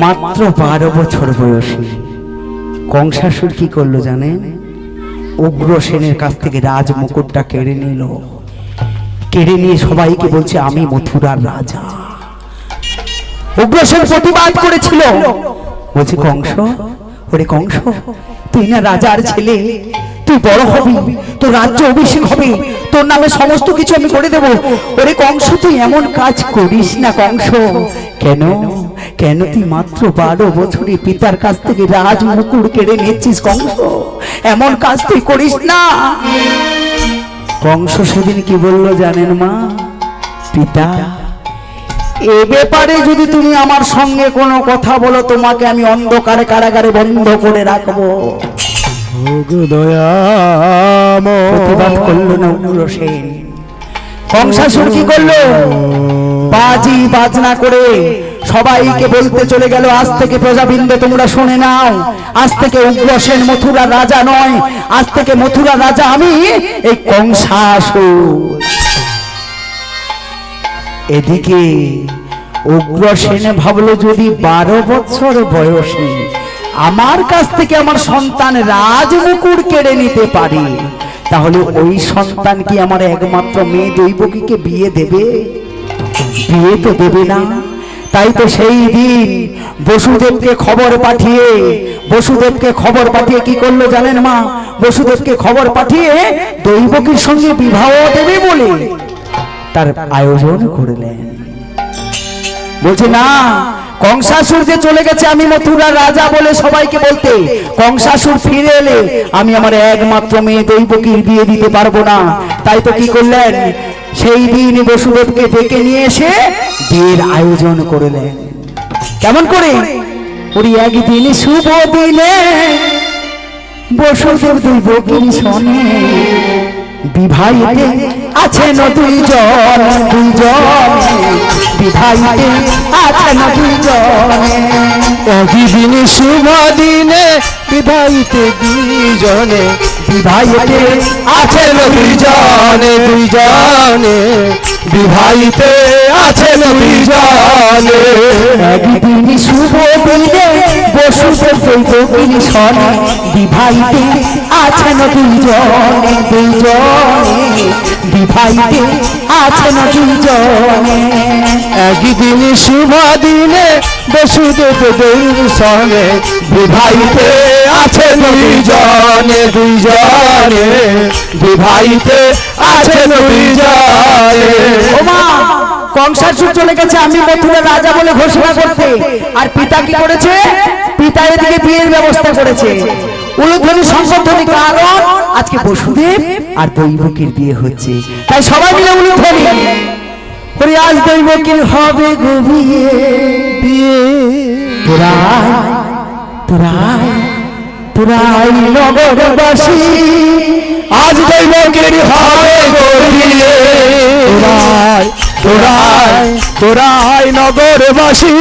মাত্র 12 বছর বয়সী কংসাসুর কি করলো জানেন? উগ্রসেনের কাছ থেকে রাজ মুকুটটা কেড়ে নিল। কেড়ে নিয়ে সবাইকে বলছে আমি মথুরার রাজা। উগ্রসেন প্রতিবাদ করেছিল, বলছে কংস, ওরে কংস, তুই না রাজার ছেলে, তুই বড় হবি, তোর রাজ্য অভিষেক হবে, তোর নামে সমস্ত কিছু আমি করে দেব। ওরে কংস, তুই এমন কাজ করিস না কংস। কেন কেন তুই মাত্র 12 বছরে পিতার কাছ থেকে রাজ মুকুট কেড়ে নিচ্ছিস কংস? এমন কাজ তুই করিস না। কংস সেদিন কি বলল জানেন মা? পিতা, এ ব্যাপারে যদি তুমি আমার সঙ্গে কোনো কথা বলো, তোমাকে আমি অন্ধকারে কারাগারে বন্ধ করে রাখবো। প্রতিবাদ করলো না উগ্রসেন। কংসাসুর কি করলো? বাজি বাজনা করে সবাইকে বলতে চলে গেল, আজ থেকে প্রজাবৃন্দ তোমরা শুনে নাও, আজ থেকে উগ্রসেন মথুরার রাজা নয়, আজ থেকে মথুরার রাজা আমি, এই কংসাসুর। এদিকে উগ্রসেন ভাবলো, যদি 12 বছর বয়সে আমার কাছ থেকে আমার সন্তান রাজমুকুট কেড়ে নিতে পারি, তাহলে ওই সন্তান কি আমার একমাত্র মেয়ে দৈবকীকে বিয়ে দেবে? বিয়ে তো দেবে না। তাই তো সেই দিন বসুদেবকে খবর পাঠিয়ে কি করলো জানেন মা? বসুদেবকে খবর পাঠিয়ে দৈবকীর সঙ্গে বিবাহ দেবে বলে তার আয়োজন করলেন। বলছে না, কংসাসুর যে চলে গেছে আমি মথুরার রাজা বলে সবাইকে বলতে, কংসাসুর ফিরে এলে আমি আমার একমাত্র মেয়ে দৈবকীর বিয়ে দিতে পারবো না। তাই তো কি করলেন, সেই দিন বসুদেবকে ডেকে নিয়ে এসে বিয়ের আয়োজন করলেন। কেমন করে? ওই একদিন শুভ দিনে বসুদেব দৈবকীর সনে বিবাহিতে আছেন দুইজন, বিবাহিতে আছেন দুইজনে। একদিন শুভ দিনে বিবাহিতে দুইজনে, বিবাহিতে আছেন দুইজনে, বিবাহিতে আছেন দুইজনে। একদিন শুভ দিনে বসুদেব দৈবকীর সনে বিবাহিতে আছেন দুইজনে, বিবাহিতে আছেন দুইজনে। একদিন শুভ দিনে বসুদেব দৈবসনে বিবাহিতে আছেন দুইজনে, বিবাহিতে আছেন দুইজনে। কংসাসুর চলে গেছে আমি মথুরার রাজা বলে ঘোষণা করতে, আর পিতা কি করেছে? পিতা এদিকে বিয়ের ব্যবস্থা করেছে। উলুধ্বনি শঙ্খধ্বনি, কারণ আজকে বসুদেব আর দৈবকীর বিয়ে হচ্ছে, তাই সবাই মিলে উলুধ্বনি করে আজ দৈবকীর হবে গো বিয়ে। তোরাই নগরবাসী আজ দৈবকীর হবে গো বিয়ে। তোরাই নগরবাসী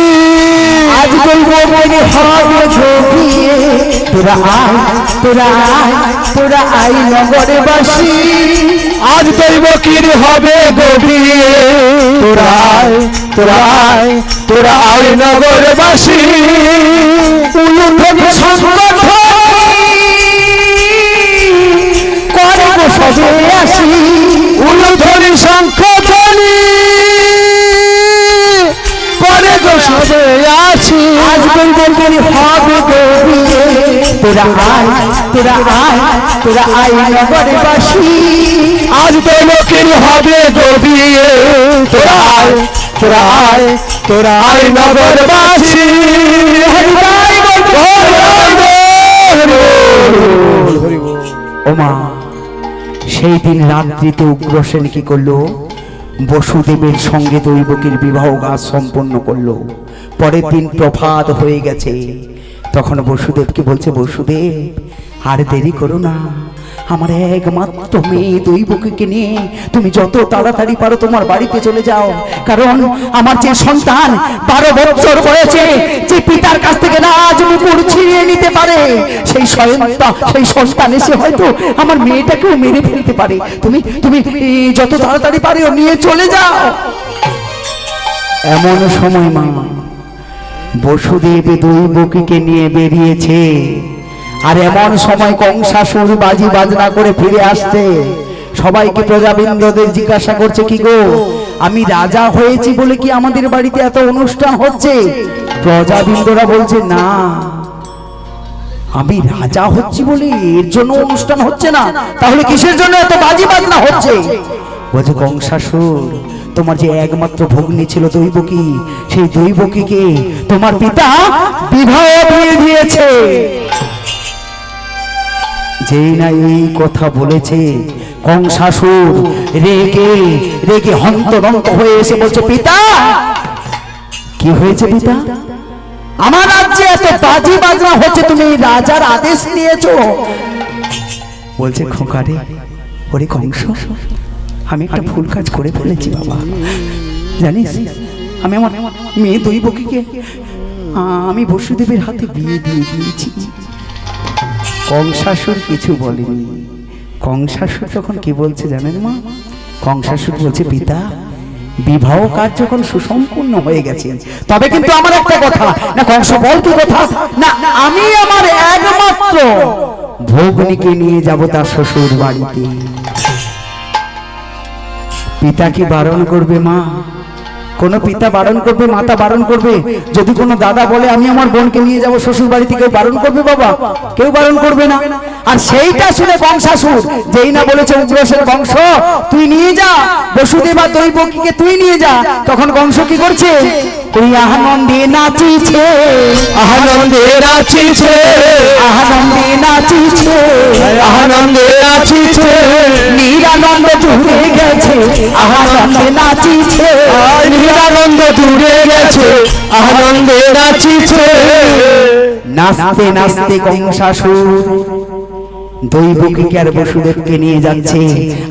আজ দৈবকীর হবে গো বিয়ে। তোরাই নগরবাসী আজ দৈবকীর হবে গো বিয়ে। তোরাই নগরবাসী উলুধ্বনি শঙ্খধ্বনি করে গো সবে আসি, উলুধ্বনি শঙ্খধ্বনি করে গো সবে আসি। আজ দৈবকীর হবে গো বিয়ে। তোরা আই নগরবাসী আজ দৈবকীর হবে গো বিয়ে। তোরাই নগরবাসী। ওমা, সেই দিন রাত্রিতে উগ্রসেন কি করলো? বসুদেবের সঙ্গে দৈবকীর বিবাহ কাজ সম্পন্ন করলো। পরের দিন প্রভাত হয়ে গেছে, তখন বসুদেবকে বলছে, বসুদেব আর দেরি করো না, আমার একমাত্র মেয়ে দৈবকীকে নিয়ে তুমি যত তাড়াতাড়ি পারো তোমার বাড়িতে চলে যাও, কারণ আমার যে সন্তান 12 বছর বয়সে যে পিতার কাছ থেকে রাজমুকুট ছিনিয়ে নিতে পারে, সেই সন্তান এসে হয়তো আমার মেয়েটাকেও মেরে ফেলতে পারে। তুমি যত তাড়াতাড়ি পারো নিয়ে চলে যাও। এমন সময় মা বসুদেব দুই বকিকে নিয়ে বেরিয়েছে, আর এমন সময় কংসাসুর বাজি বাজনা করে ফিরে আসছে। সবাইকে প্রজাবৃন্দদের জিজ্ঞাসা করছে, কি গো, আমি রাজা হয়েছি বলে কি আমাদের বাড়িতে এত অনুষ্ঠান হচ্ছে? প্রজাবৃন্দরা বলছে, না, আমি রাজা হচ্ছি বলে এর জন্য অনুষ্ঠান হচ্ছে না, তাহলে কিসের জন্য এত বাজি বাজনা হচ্ছে? বলছে, কংসাসুর, তোমার যে একমাত্র ভগ্নী ছিল দৈবকী, সেই দৈবকীকে তোমার পিতা বিবাহ দিয়ে দিয়েছে। যেই না এই কথা বলেছে, কংসাসুর রেগে রেগে হন্তদন্ত হয়ে এসে বলছে, পিতা, কি হয়েছে পিতা? আমার রাজ্যে এত বাজি বাজনা হচ্ছে, তুমি রাজার আদেশ দিয়েছো। বলছে, খোকারে, ওরে কংস, আমি একটা ভুল কাজ করে ফেলেছি বাবা। জানিস, আমি আমার মেয়ে দৈবকীকে আমি বসুদেবের হাতে বিয়ে দিয়ে দিয়েছি। কংসাসুর কিছু বলেনি। কংসাসুর তখন কি বলছে জানেন মা? কংসাসুর বলছে, পিতা, বিবাহ কাজ যখন সুসম্পূর্ণ হয়ে গেছে, তবে কিন্তু আমার একটা কথা। না কংস, বল কি কথা? না, আমি আমার একমাত্র ভগ্নীকে নিয়ে যাব তার শ্বশুর বাড়িতে। পিতা কি বারণ করবে মা? কোন পিতা বারণ করবে? মাতা বারণ করবে? যদি কোনো দাদা বলে আমি আমার বোনকে নিয়ে যাব শ্বশুর বাড়িতে, কেউ বারণ করবে বাবা? কেউ বারণ করবে না। আর সেইটা শুনে কংসাসুর যেই না বলেছে, উগ্রসেন কংস, তুই নিয়ে যা বসুদেব আর দৈবকীকে, তুই নিয়ে যা, তখন কংস কি করছে? আনন্দে নাচিছে, আনন্দে নাচিছে, আনন্দে নাচিছে, আনন্দে নাচিছে, নিরানন্দ জুড়ে গেছে, আনন্দে নাচিছে, নিরানন্দ দূরে গেছে, আনন্দে নাচিছে। নাচতে নাচতে কংসাসুর দৈবকীকে আর বসুদেবকে নিয়ে যাচ্ছে,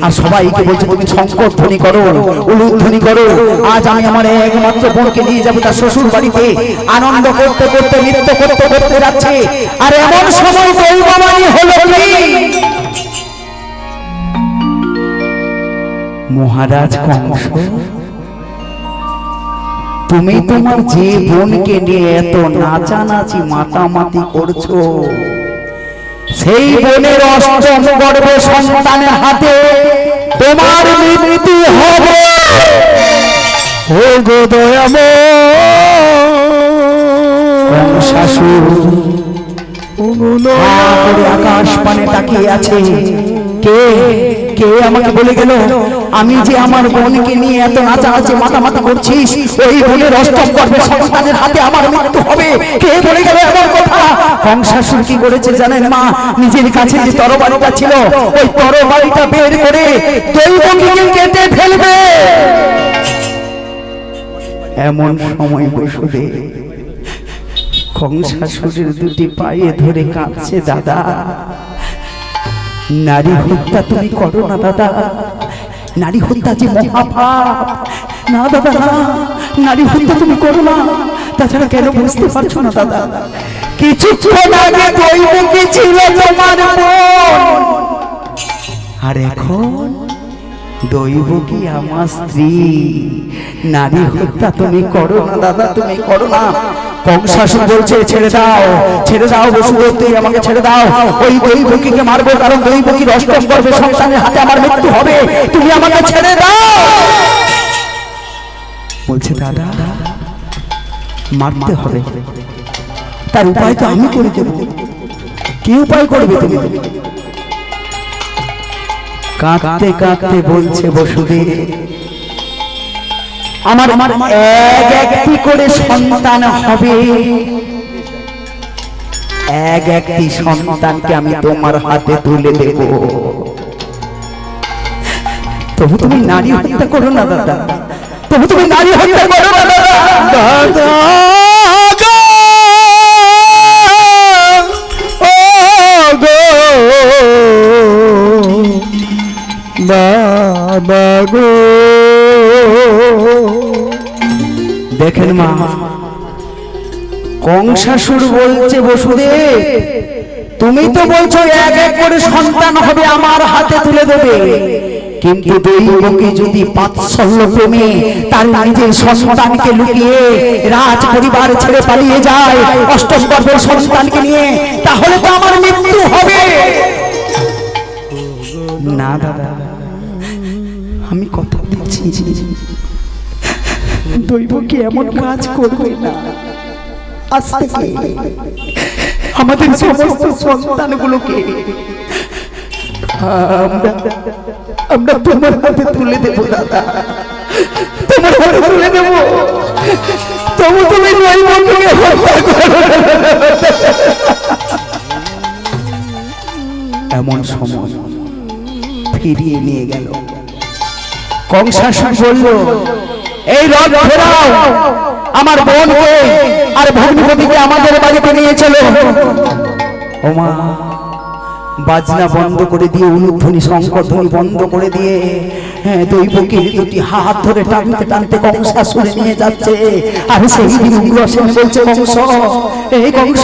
আর সবাইকে বলছে, তুমি শঙ্করধ্বনি করো, উলুধ্বনি করো, আজ আমি আমার একমাত্র বোনকে নিয়ে যাবো তার শ্বশুর বাড়িতে। আনন্দ করতে করতে, নৃত্য করতে করতে যাচ্ছে। আর এমন সময় দৈববাণী হলো কি, মহারাজ কংস, তুমি তোমার যে বোনকে নিয়ে এত নাচানাচি মাতামাতি করছো, সেই বোনের অষ্টম গর্ভে সন্তানের হাতে তোমার মৃত্যু হবে। ও গো দয়াময়, কংসাসুর আকাশ পানে তাকিয়ে আছে। কে কে আমাকে বলে গেল আমি যে আমার বোনকে নিয়ে এত নাচানাচি মাতামাতি করছিস, ওই বোনের অষ্টম গর্ভে সন্তানের হাতে আমার মৃত্যু হবে? কে বলে গেল এমন কথা? কংসাসুর কি করেছে জানেন মা? নিজের কাছে যে তরবারিটা ছিল, ওই তরবারিটা বের করে দৈবকীকে কেটে ফেলবে। এমন সময় বসুদেব কংসাসুরের দুটি পায়ে ধরে কাঁদছে, দাদা, নারী হত্যা তুমি করো না দাদা, নারী হত্যা যে মহাপাপ। না দাদা, না, নারী হত্যা তুমি করো না। তাছাড়া কেন বুঝতে পারছো না দাদা? কিছুক্ষণ আগে দৈবকী ছিল তোমার বোন, আর এখন দৈবকী আমার স্ত্রী। নারী হত্যা তুমি করো না দাদা, তুমি করো না। কংসাসুর বলছে, ছেড়ে দাও, ছেড়ে দাও বসুদেব, তুই আমাকে ছেড়ে দাও। ওই দৈবকীকে মারবো, কারণ দৈবকীর অষ্টম গর্ভে সন্তানের হাতে আমার মৃত্যু হবে। তুমি আমাকে ছেড়ে দাও। বলছে, দাদা, মারতে হবে, তার উপায় তো আমি করে দেব। কি উপায় করবে তুমি? কাঁদতে কাঁদতে বলছে বসুদেব, আমার এক একটি করে সন্তান হবে, এক একটি সন্তানকে আমি তোমার হাতে তুলে দেব। তবু তুমি নারী হত্যা করো না দাদা, তবু তুমি নারী হত্যা করো না দাদা। দাদা দাদা গো, দেখেন মা, কংসাসুর বলছে, বসুদেব, তুমি তো বলছো এক এক করে সন্তান হবে আমার হাতে তুলে দেবে, কিন্তু দৈবকী যদি বাৎসল্য প্রেমে তার নিজের সন্তানকে লুকিয়ে রাজ পরিবার ছেড়ে পালিয়ে যায় অষ্টম গর্ভের সন্তানকে নিয়ে, তাহলে তো আমার মৃত্যু হবে। না দাদা, আমি কথা দিচ্ছি দৈবকী এমন কাজ করবে না। আজ থেকে আমাদের সমস্ত সন্তানগুলোকে আমরা তোমার হাতে তুলে দেবো দাদা, তোমার হাতে তুলে দেবো। তবু তুমি দৈবকীকে হত্যা করো। এমন সময় ফিরিয়ে নিয়ে গেল। কংসাসুর বলল, এই রথ ফেরাও, আমার বোনকে আর ভগ্নিপতিকে আমাদের বাড়িতে নিয়ে চলো। ওমা, বাজনা বন্ধ করে দিয়ে, উলুধ্বনি শঙ্করধ্বনি বন্ধ করে দিয়ে দৈবকীর দুটি হাত ধরে টানতে টানতে কংসাসুরে নিয়ে যাচ্ছে। আর সেই দিন উগ্রসেন বলছে, কংস, এই কংস,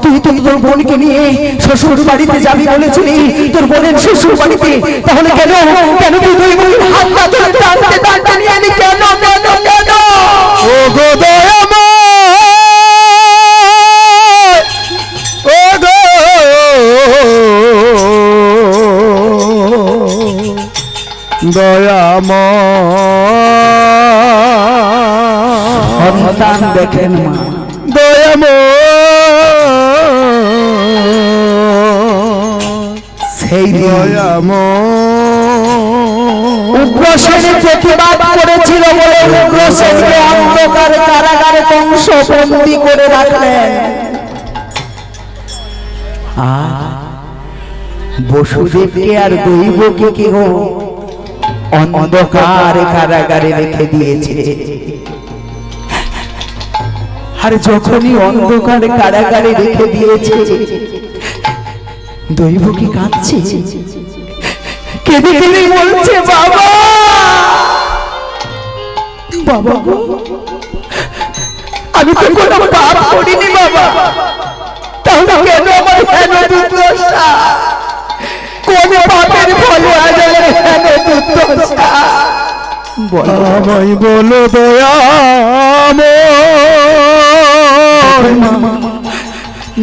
তুই তো তোর বোনকে নিয়ে শ্বশুর বাড়িতে যাবি বলেছিলি, তোর বোনের শ্বশুর বাড়িতে, তাহলে কেন কেন তুই দৈবকীর হাত ধরে টানতে টানতে নিয়ে এলি? কেন কেন কেন? ও গো দয়াময়, ও গো দয়াময়, সন্তান দেখেন মা, দয়াময়, সেই দয়াময় উগ্রসেনের প্রতিবাদ করেছিল বলে উগ্রসেনকে অন্ধকার কারাগারে কংস বন্দী করে রাখলেন। আর বসুদেবকে আর দৈবকীকে অন্ধকার কারাগারে রেখে দিয়েছে। আর যখনই অন্ধকার কারাগারে রেখে দিয়েছে, দৈবকী কাঁদছে, কেঁদে কেঁদে বলছে, বাবা বাবা গো, আমি তো কোনো পাপ করিনি বাবা, তাহলে কেন আমার হেন দুর্দশা? কোন পাপের ফলে আজ আমার হেন দুর্দশা? আমায় বলো দয়াময়।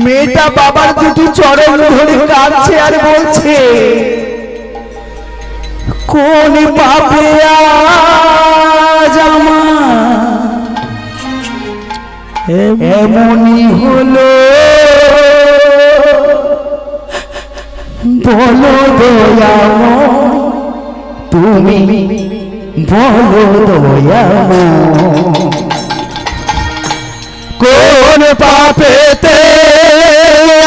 মেয়েটা বাবার দুটি চরণ ধরে কাঁদছে আর বলছে, কোন পাপে আজ আমার এমনই হলো? বলো দয়াময়, তুমি বলো দয়াময়, কোন পাপেতে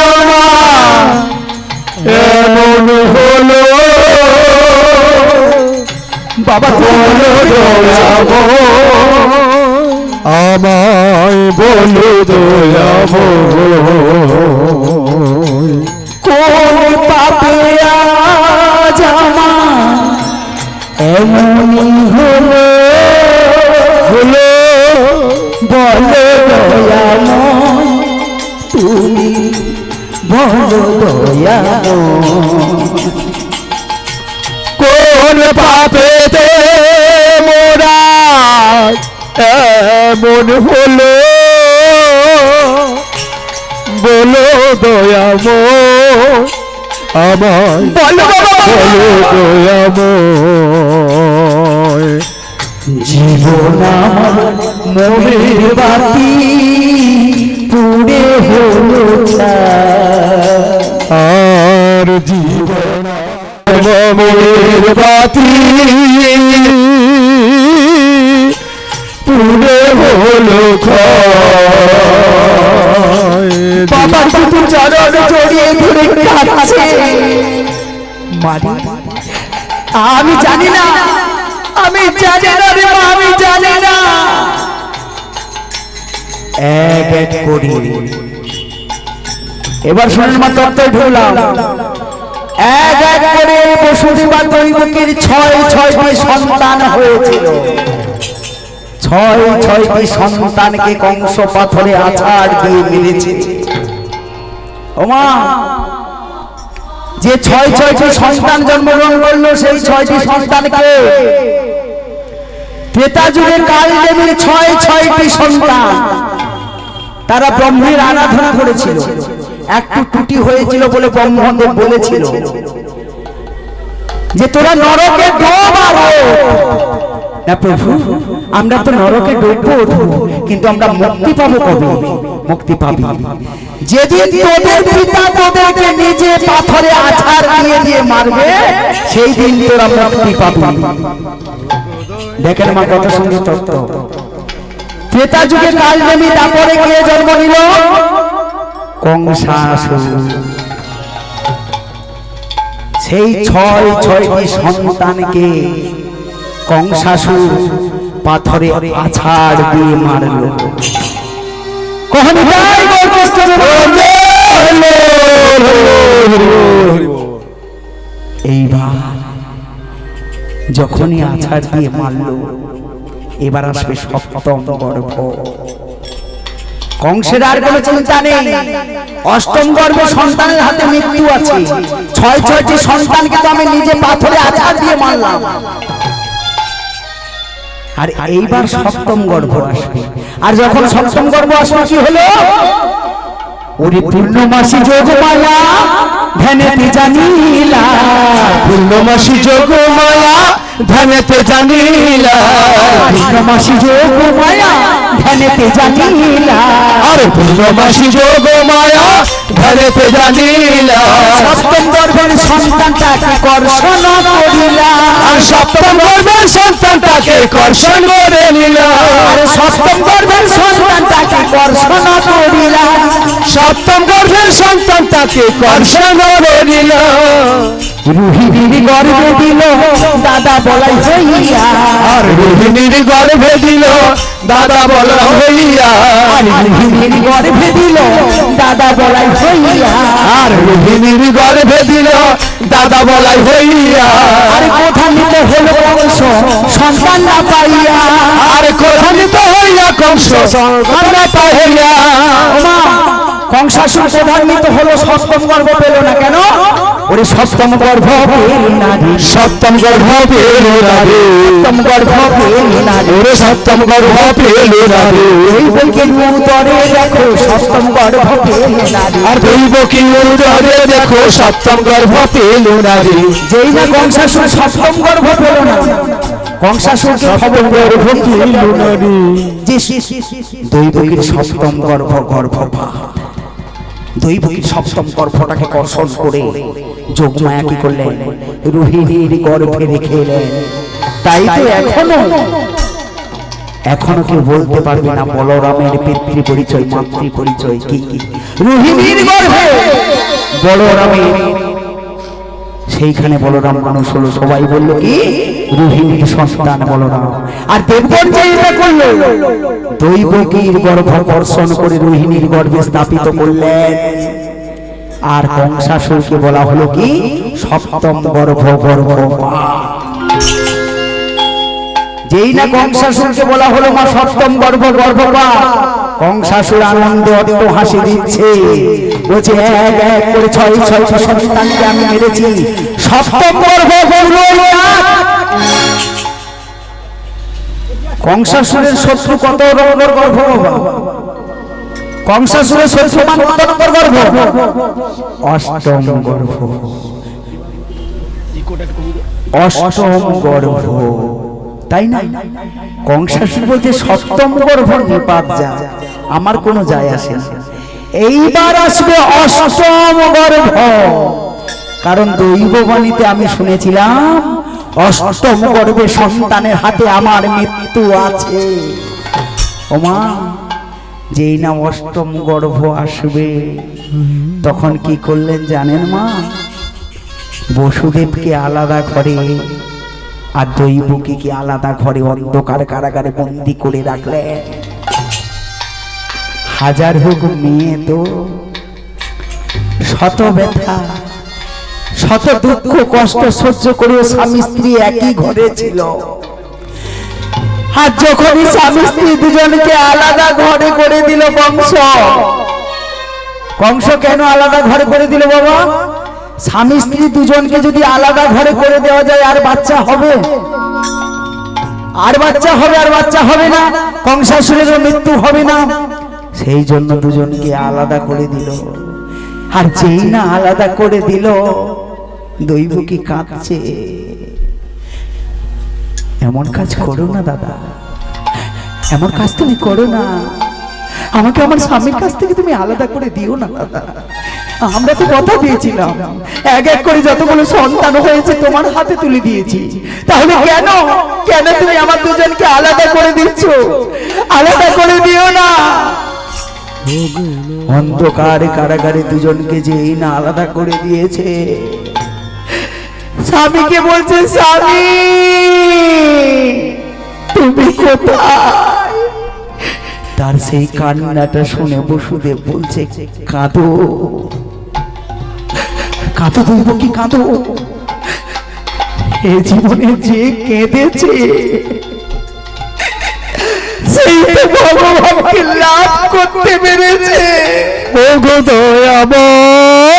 আমার এমন হলো? বাবা বলো দয়াময়, আমায় বলো দয়াময়। কোন পাপে আজ আমার এমনই হলো? হলো বলো দয়াময়, তুমি বলো দয়াময়, কোন পাপেতে মোরা এমন হলো? বলো দয়াময়, আমায় বলো বলো দয়াময়। জীবন আমার মোমের বাতি পুড়ে হলো ছাই। আর জীবন মোমের বাতি পুড়ে হলো ক্ষয়। বাবার দুটো চরণ জড়িয়ে ধরে কাঁদছে। মারি, আমি জানি না, আমি জানি না রে মা, আমি জানি না। এক এক করি এবার শোনেন মা, তত্ত্বে ঢুকলাম। এক এক করে বসুদেবা দৈবকীর ৬৬টি সন্তান হয়েছিল। ৬৬টি সন্তানকে কংস পাথরে আছাড় দিয়ে মেরেছে। ওমা, যে ছয়টি সন্তান জন্মগ্রহণ করলো, সেই 6টি সন্তানকে ত্রেতা যুগে কালদেবীর 6টি সন্তান, তারা ব্রহ্মের আরাধনা করেছিল। একটু ত্রুটি হয়েছিল বলে ব্রহ্মদেব বলেছিল যে তোরা নরকে ডোব আর না প্রভু, আমরা তো নরকে ডুববো কিন্তু আমরা মুক্তি পাবো কবে? মুক্তি পাবি যেদিন তোদের পিতা তোদেরকে নিজে পাথরে আছাড় দিয়ে মারবে, সেই দিন তোরা মুক্তি পাবি। দেখেন মা কত সুন্দর তত্ত্ব। ত্রেতা যুগে কালদেবী তারপরে কে জন্ম নিল? কংসাসুর। সেই 6টি সন্তানকে কংসাসুর পাথরে আছাড় দিয়ে মারল। এইবার যখনই আছাড় দিয়ে মারল, এবার আসবে 7ম গর্ভ। কংসের আর কোনো চিন্তা নেই, 8ম গর্ভে সন্তানের হাতে মৃত্যু আছে। 6টি সন্তানকে তো আমি নিজে পাথরে আছাড় দিয়ে মারলাম, আর এইবার 7ম গর্ভ আসবে। আর যখন 7ম গর্ভ আসবে কি হলো? ওরে পূর্ণমাসী যোগমায়া ধ্যানেতে জানিলা, পূর্ণমাসী যোগমায়া ধ্যানেতে জানিলা, পূর্ণমাসী যোগমায়া ধ্যানেতে জানিলা, আরে পূর্ণমাসী যোগমায়া ধ্যানেতে জানিলা। 7ম গর্ভের সন্তানটাকে কর্ষণ করিলা, আর 7ম গর্ভের সন্তানটাকে কর্ষণ করে নিলা, আরে 7ম গর্ভের সন্তানটাকে কর্ষণ করিলা, 7ম গর্ভের সন্তানটাকে কর্ষণ করে নিলা। রোহিণীর গর্ভে দিল দাদা বলাই হইয়া, আর রোহিণীর গর্ভে দিল দাদা বলা হইয়া, আর রোহিণীর গর্ভে দিল দাদা বলাই হইয়া, আর রোহিণীর গর্ভে দিল দাদা বলাই হইয়া। আর কোথা নিতে হলো কংস সন্তান না পাইয়া, আর কোথানিত হইয়া কংস সন্তান না পাইয়া। ওমা কংসাসুর প্রধান্বিত হলো 7ম গর্ভ পেল না কেন? ওরে 7ম গর্ভ পেল না রে, 7ম গর্ভ পেল না রে, 7ম গর্ভ পেল না রে, ওরে 7ম গর্ভ পেল না রে। এই বইকে উদরে দেখো 7ম গর্ভ পেল না রে, আর দৈব কি উদরে দেখো 7ম গর্ভ পেল না রে। যেই না কংসাসুর 7ম গর্ভ পেল না, কংসাসুরকে খবর গর্ভ পেল না রে, যে দৈবকীর 7ম গর্ভ গর্ভপাত। দৈবকীর 7ম গর্ভটাকে কর্ষণ করে যোগমায়া কি করলেন? রোহিণীর গর্ভে রেখে এলেন। তাই তো এখনো কেউ বলতে পারবে না বলরামের পিতৃ পরিচয় মাতৃ পরিচয় কি? রোহিণীর গর্ভে বলরামের, সেইখানে বলরাম মানুষ হলো, সবাই বললো কি রোহিণীর সন্তান বলরাম। আর দেবগণ যে এটা করলো, দৈবকীর গর্ভ কর্ষণ করে রোহিণীর গর্ভে স্থাপিত করলেন। আর কংসাসুরকে বলা হলো কি 7ম গর্ভ গর্ভপাত। যেই না কংসাসুরকে বলা হলো মা 7ম গর্ভ গর্ভপাত, কংসাসুর আনন্দ অট্ট হাসি দিচ্ছে, বলছে এক এক করে 6টি সন্তানকে আমি মেরেছি, 7ম গর্ভ গর্ভপাত। কংসাসুরের শত্রু কত নম্বর গর্ভ? কংসাসুরের শত্রু কত নম্বর গর্ভ? 8ম গর্ভ, 8ম গর্ভ, তাই না? কংসাসুর বলছে 7ম গর্ভ নিপাত যা, আমার কোনো যায় আসে না। এইবার আসবে 8ম গর্ভ, কারণ দৈববাণীতে আমি শুনেছিলাম 8ম গর্ভে সন্তানের হাতে আমার মৃত্যু আছে। ওমা যেই না 8ম গর্ভ আসবে, তখন কি করলেন জানেন মা? বসুদেবকে আলাদা ঘরে আর দৈবকীকে আলাদা ঘরে অন্ধকার কারাগারে বন্দী করে রাখলেন। হাজার হোক মেয়ে তো শত ব্যথা শত দুঃখ কষ্ট সহ্য করে স্বামী স্ত্রী একই ঘরে ছিল। আর যখনই স্বামী স্ত্রী দুজনকে আলাদা ঘরে করে দিল কংস, কংস কেন আলাদা ঘরে করে দিল বাবা? স্বামী স্ত্রী দুজনকে যদি আলাদা ঘরে করে দেওয়া যায় আর বাচ্চা হবে? আর বাচ্চা হবে? আর বাচ্চা হবে না, কংসাসুরের মৃত্যু হবে না। সেই জন্য দুজনকে আলাদা করে দিল। আর যেই না আলাদা করে দিল, দৈবকী কাঁদছে। এমন কাজ করো না দাদা, এমন কাজ তুমি করো না। আমাকে আমার স্বামীর কাছ থেকে তুমি আলাদা করে দিও না দাদা। আমরা তো কথা দিয়েছিলাম, এক এক করে যতগুলো সন্তান হয়েছে তোমার হাতে তুলে দিয়েছি। তাহলে কেন কেন তুমি আমার দুজনকে আলাদা করে দিচ্ছ? আলাদা করে দিও না। অন্ধকার কারাগারে দুজনকে যেই না আলাদা করে দিয়েছে, স্বামীকে বলছে, স্বামী তুমি কোথায়? তার সেই কান্নাটা শুনে বসুদেব বলছে, কাঁদো কাঁদো দৈবকী কাঁদো। এ জীবনে যে কেঁদেছে সেই তো ভগবানকে লাভ করতে পেরেছে। ওগো দয়াময়,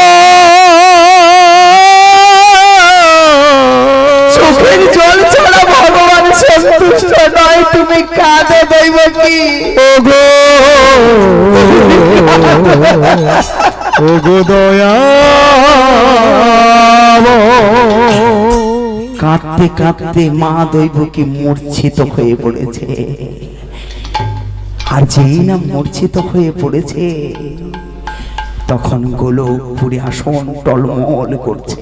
চোখের জল ছাড়া ভগবান সন্তুষ্ট নয়। তুমি কাঁদো দৈবকী। ওগো ওগো দয়াময়। কাঁদতে কাঁদতে মা দৈবকী মূর্ছিত হয়ে পড়েছে। আর যেই না মূর্ছিত হয়ে পড়েছে, তখন গোলকপুরে আসন টলমল করছে।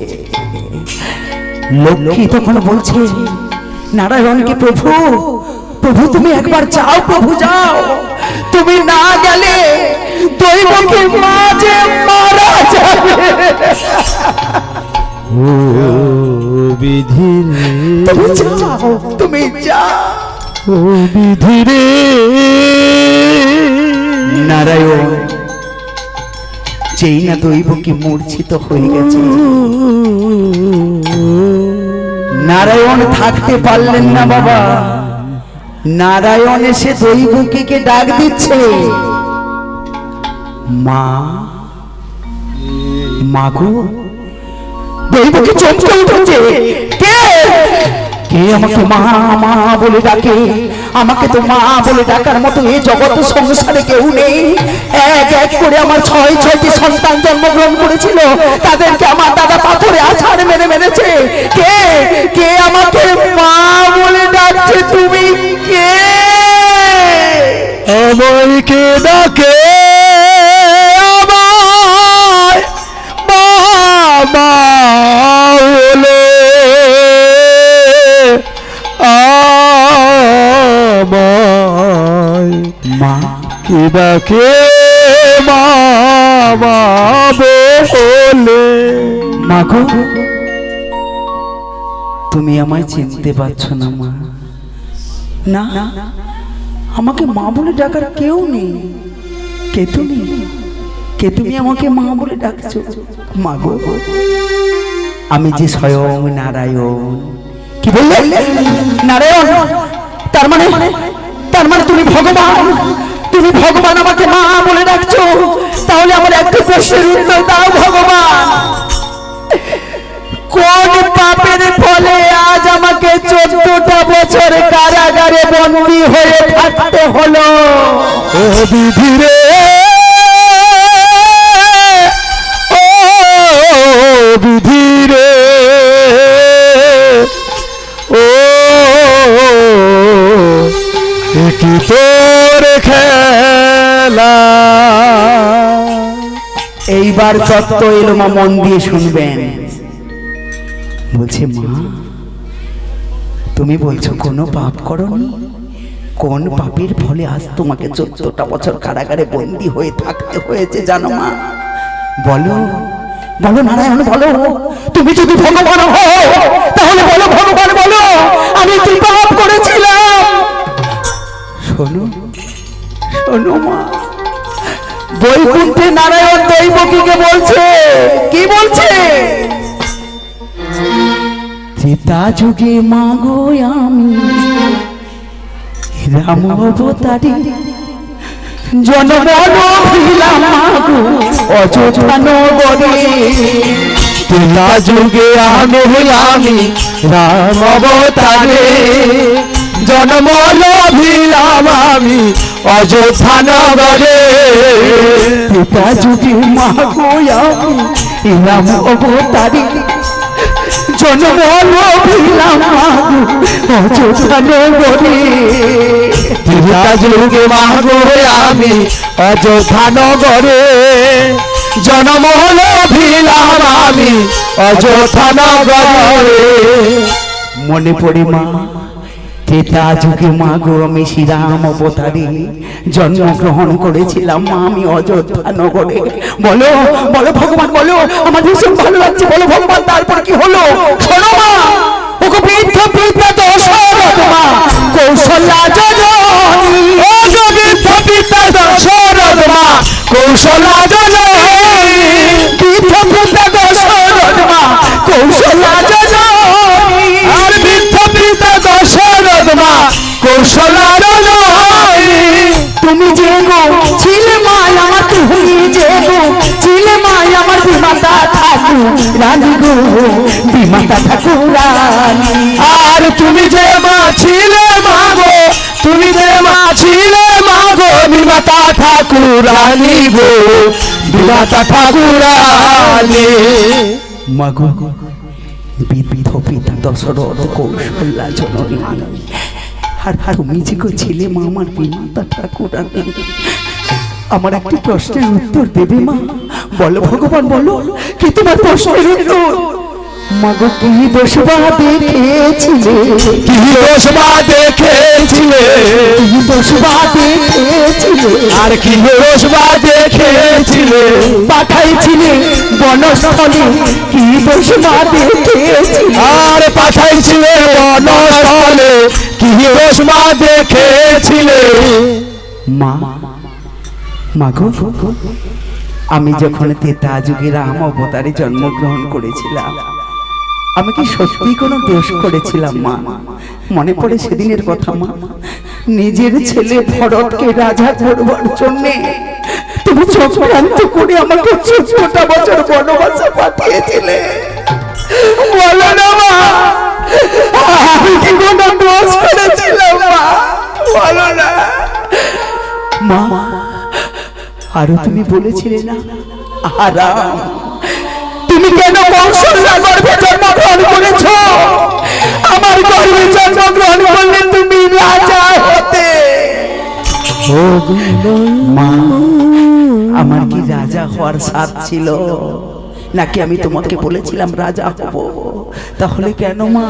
লক্ষ্মী তখন বলছে নারায়ণকে, প্রভু প্রভু তুমি একবার যাও, প্রভু যাও। তুমি না গেলে দৈবকী মা যে মারা যাবে। ও বিধি রে, তুমি যাও, তুমি যাও। ও বিধি রে। নারায়ণ যেই না দৈবকী মূর্ছিত হয়ে গেছে, নারায়ণ থাকতে পারলেন না বাবা। নারায়ণ এসে দৈবকীকে ডাক দিচ্ছে, মা মাগো। দৈবকী চমকে উঠেছে, কে কে আমাকে মা মা বলে ডাকে? আমাকে তো মা বলে ডাকার মতো এই জগৎ সংসারে কেউ নেই। এক এক করে আমার ছয়টি সন্তান জন্মগ্রহণ করেছিল, তাদেরকে আমার দাদা পাথরে আছাড় মেরে মেরেছে। কে কে আমাকে মা বলে ডাকছে? তুমি কে? আমায় কে ডাকে? আমায় বাবা বলে, আমায় মা কে ডাকে? বাবা বলে। মাগো তুমি আমায় চিনতে পারছো না মা? না, আমাকে মা বলে ডাকার কেউ নেই। কে তুমি? কে তুমি আমাকে মা বলে ডাকছো? মাগো আমি যে স্বয়ং নারায়ণ। কি বললে? নারায়ণ? তার মানে তুমি ভগবান? তুমি ভগবান আমাকে মা বলে ডাকছো? তাহলে আমার একটা প্রশ্নের উত্তর দাও ভগবান। কোন পাপের ফলে আজ আমাকে 14টা বছর কারাগারে বন্দী হয়ে থাকতে হলো? ও বিধি রে, ও বিধি রে, ও কি তোর খেলা। এইবার তত্ত্ব এলো মা, মন দিয়ে শুনবেন। বলছে মা তুমি বলছো কোনো পাপ করনি? কোন পাপের ফলে আজ তোমাকে 14টা বছর কারাগারে বন্দী হয়ে থাকতে হয়েছে জানো মা? বলো বলো নারায়ণ বলো। তুমি যদি ভগবান হও তাহলে বলো ভগবান বলো, আমি কি পাপ করেছিলাম? শোনো শোনো মা, বৈকুণ্ঠে নারায়ণ দৈবকীকে বলছে, কি বলছে? ত্রেতা যুগে মাগো আমি রাম অবতারি জন্ম নিলাম মাগো অযোধ্যা নগরে। ত্রেতা যুগে আমি রাম অবতারে জন্ম লভিলাম আমি অযোধ্যা নগরে। পিতা যুগে মা গো আমি রাম অবতারে জন্ম লভিলাম মা গো অযোধ্যা নগরে। ত্রেতা যুগে মাগো আমি অযোধ্যা নগরে জন্ম লভিলাম আমি অযোধ্যা নগরে। মনে পড়ে মা ত্রেতা যুগে মা গো আমি শ্রীরাম অবতারে জন্মগ্রহণ করেছিলাম মা আমি অযোধ্যা নগরে। বলো বলো ভগবান বলো, আমার ভীষণ ভালো লাগছে, বলো ভগবান তারপর কি হলো? শোনো মা, ওগো বৃদ্ধ পিতা দশরথ মা কৌশল্যা জননী, ওগো বৃদ্ধ পিতা দশরথ মা কৌশল্যা জননী, বৃদ্ধ পিতা দশরথ মা কৌশল্যা জননী, আর বৃদ্ধ পিতা দশরথ মা কৌশল্যা জননী। তুমি যে গো ছিলে মা আমার, তুমি যে গো ছিলে মা আমার বিমাতা ঠাকুর রানী গো, বিমাতা ঠাকুর রানী। আর তুমি যে মা ছিলে মা গো, তুমি যে মা ছিলে মা গো বিমাতা ঠাকুর রানী গো, বিমাতা ঠাকুর রানী। মাগো বৃদ্ধ পিতা দশরথ কৌশল্যা জননী, আর তুমি যে গো ছিলে মা আমার বিমাতা ঠাকুর রানী। আমার একটি প্রশ্নের উত্তর দেবে মা? বলো ভগবান বলো, কি তোমার প্রশ্নের উত্তর? মাগো কি দোষবা দেখেছিলে, কি দোষবা দেখেছিলে, কি দোষবা দেখেছিলে, আর কি দোষবা দেখেছিলে, পাঠাইছিলে বনস্থলে কি দোষবা দেখেছিলে, আর পাঠাইছিলে বনস্থলে কি দোষবা দেখেছিলে। মা মাগো আমি যখন ত্রেতা যুগে রাম অবতারে জন্মগ্রহণ করেছিলাম, আমি কি সত্যি কোনো দোষ করেছিলাম মা? মনে পড়ে সেদিনের কথা মা, নিজের ছেলে ভরতকে রাজা করবার জন্য তুমি চক্রান্ত করে আমাকে 14টা বছর বনবাসে পাঠিয়েছিলে। বলো না মা, আমি কি কোনো দোষ করেছিলাম মা? বলো না মা। আরো তুমি বলেছিলে না আরাম, তুমি কেন কৌশল্যা গর্ভে জন্মগ্রহণ করেছ? আমার গর্ভে জন্মগ্রহণ করলে তুমি রাজা হতে। মা আমার কি রাজা হওয়ার সাধ ছিল নাকি আমি তোমাকে বলেছিলাম রাজা হব? তাহলে কেন মা,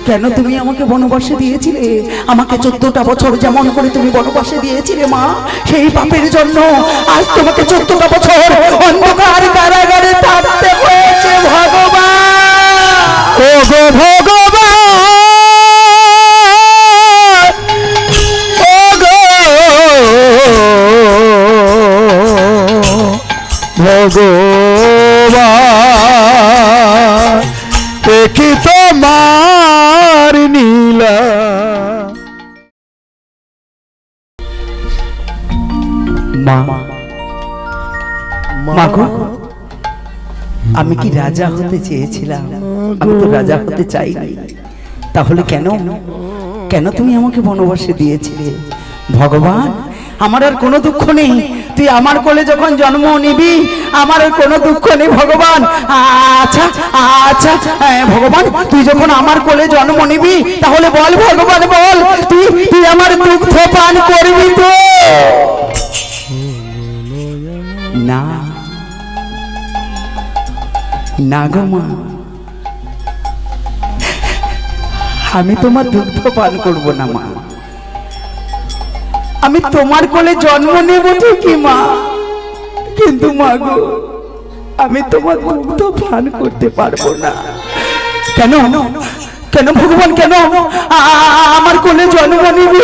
কেন তুমি আমাকে বনবাসে দিয়েছিলে? আমাকে 14টা বছর যেমন করে তুমি বনবাসে দিয়েছিলে মা, সেই পাপের জন্য আজ তোমাকে 14টা বছর অন্ধকার কারাগারে থাকতে হয়েছে ভগবান। ও গো ভগবান, ও গো ভগবান, দেখি তোমার নীলা। মা মাগো আমি কি রাজা হতে চেয়েছিলাম? আমি তো রাজা হতে চাইনি। তাহলে কেন কেন তুমি আমাকে বনবাসে দিয়েছিলে? ভগবান আমার আর কোনো দুঃখ নেই, তুই আমার কোলে যখন জন্ম নিবি আমার আর কোনো দুঃখ নেই ভগবান। আচ্ছা আচ্ছা ভগবান, তুই যখন আমার কোলে জন্ম নিবি তাহলে বল ভগবান বল, তুই আমার দুগ্ধ পান করবি তো? না না গো মা, আমি তোমার দুগ্ধ পান করব না মা। আমি তোমার কোলে জন্ম নেব ঠিকই মা, কিন্তু মা গো আমি তোমার দুগ্ধ পান করতে পারবো না। কেন কেন ভগবান কেন? আমার কোলে জন্ম নিবি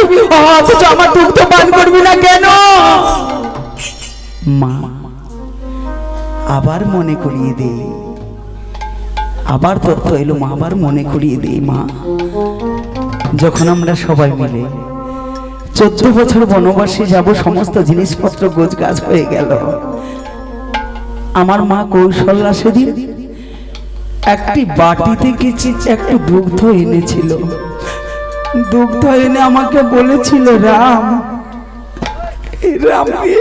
অথচ আমার দুগ্ধ পান করবি না কেন? মা আবার মনে করিয়ে দে, আবার তথ্য এলো মা, আবার মনে করিয়ে দে মা। যখন আমরা সবাই মিলে 14 বছর বনবাসে যাব, সমস্ত জিনিসপত্র গোছগাছ হয়ে গেল, আমার মা কৌশল্যা সেদিন একটি বাটিতে কিছু একটু দুগ্ধ এনেছিল। দুগ্ধ এনে আমাকে বলেছিল, রাম রাম রাম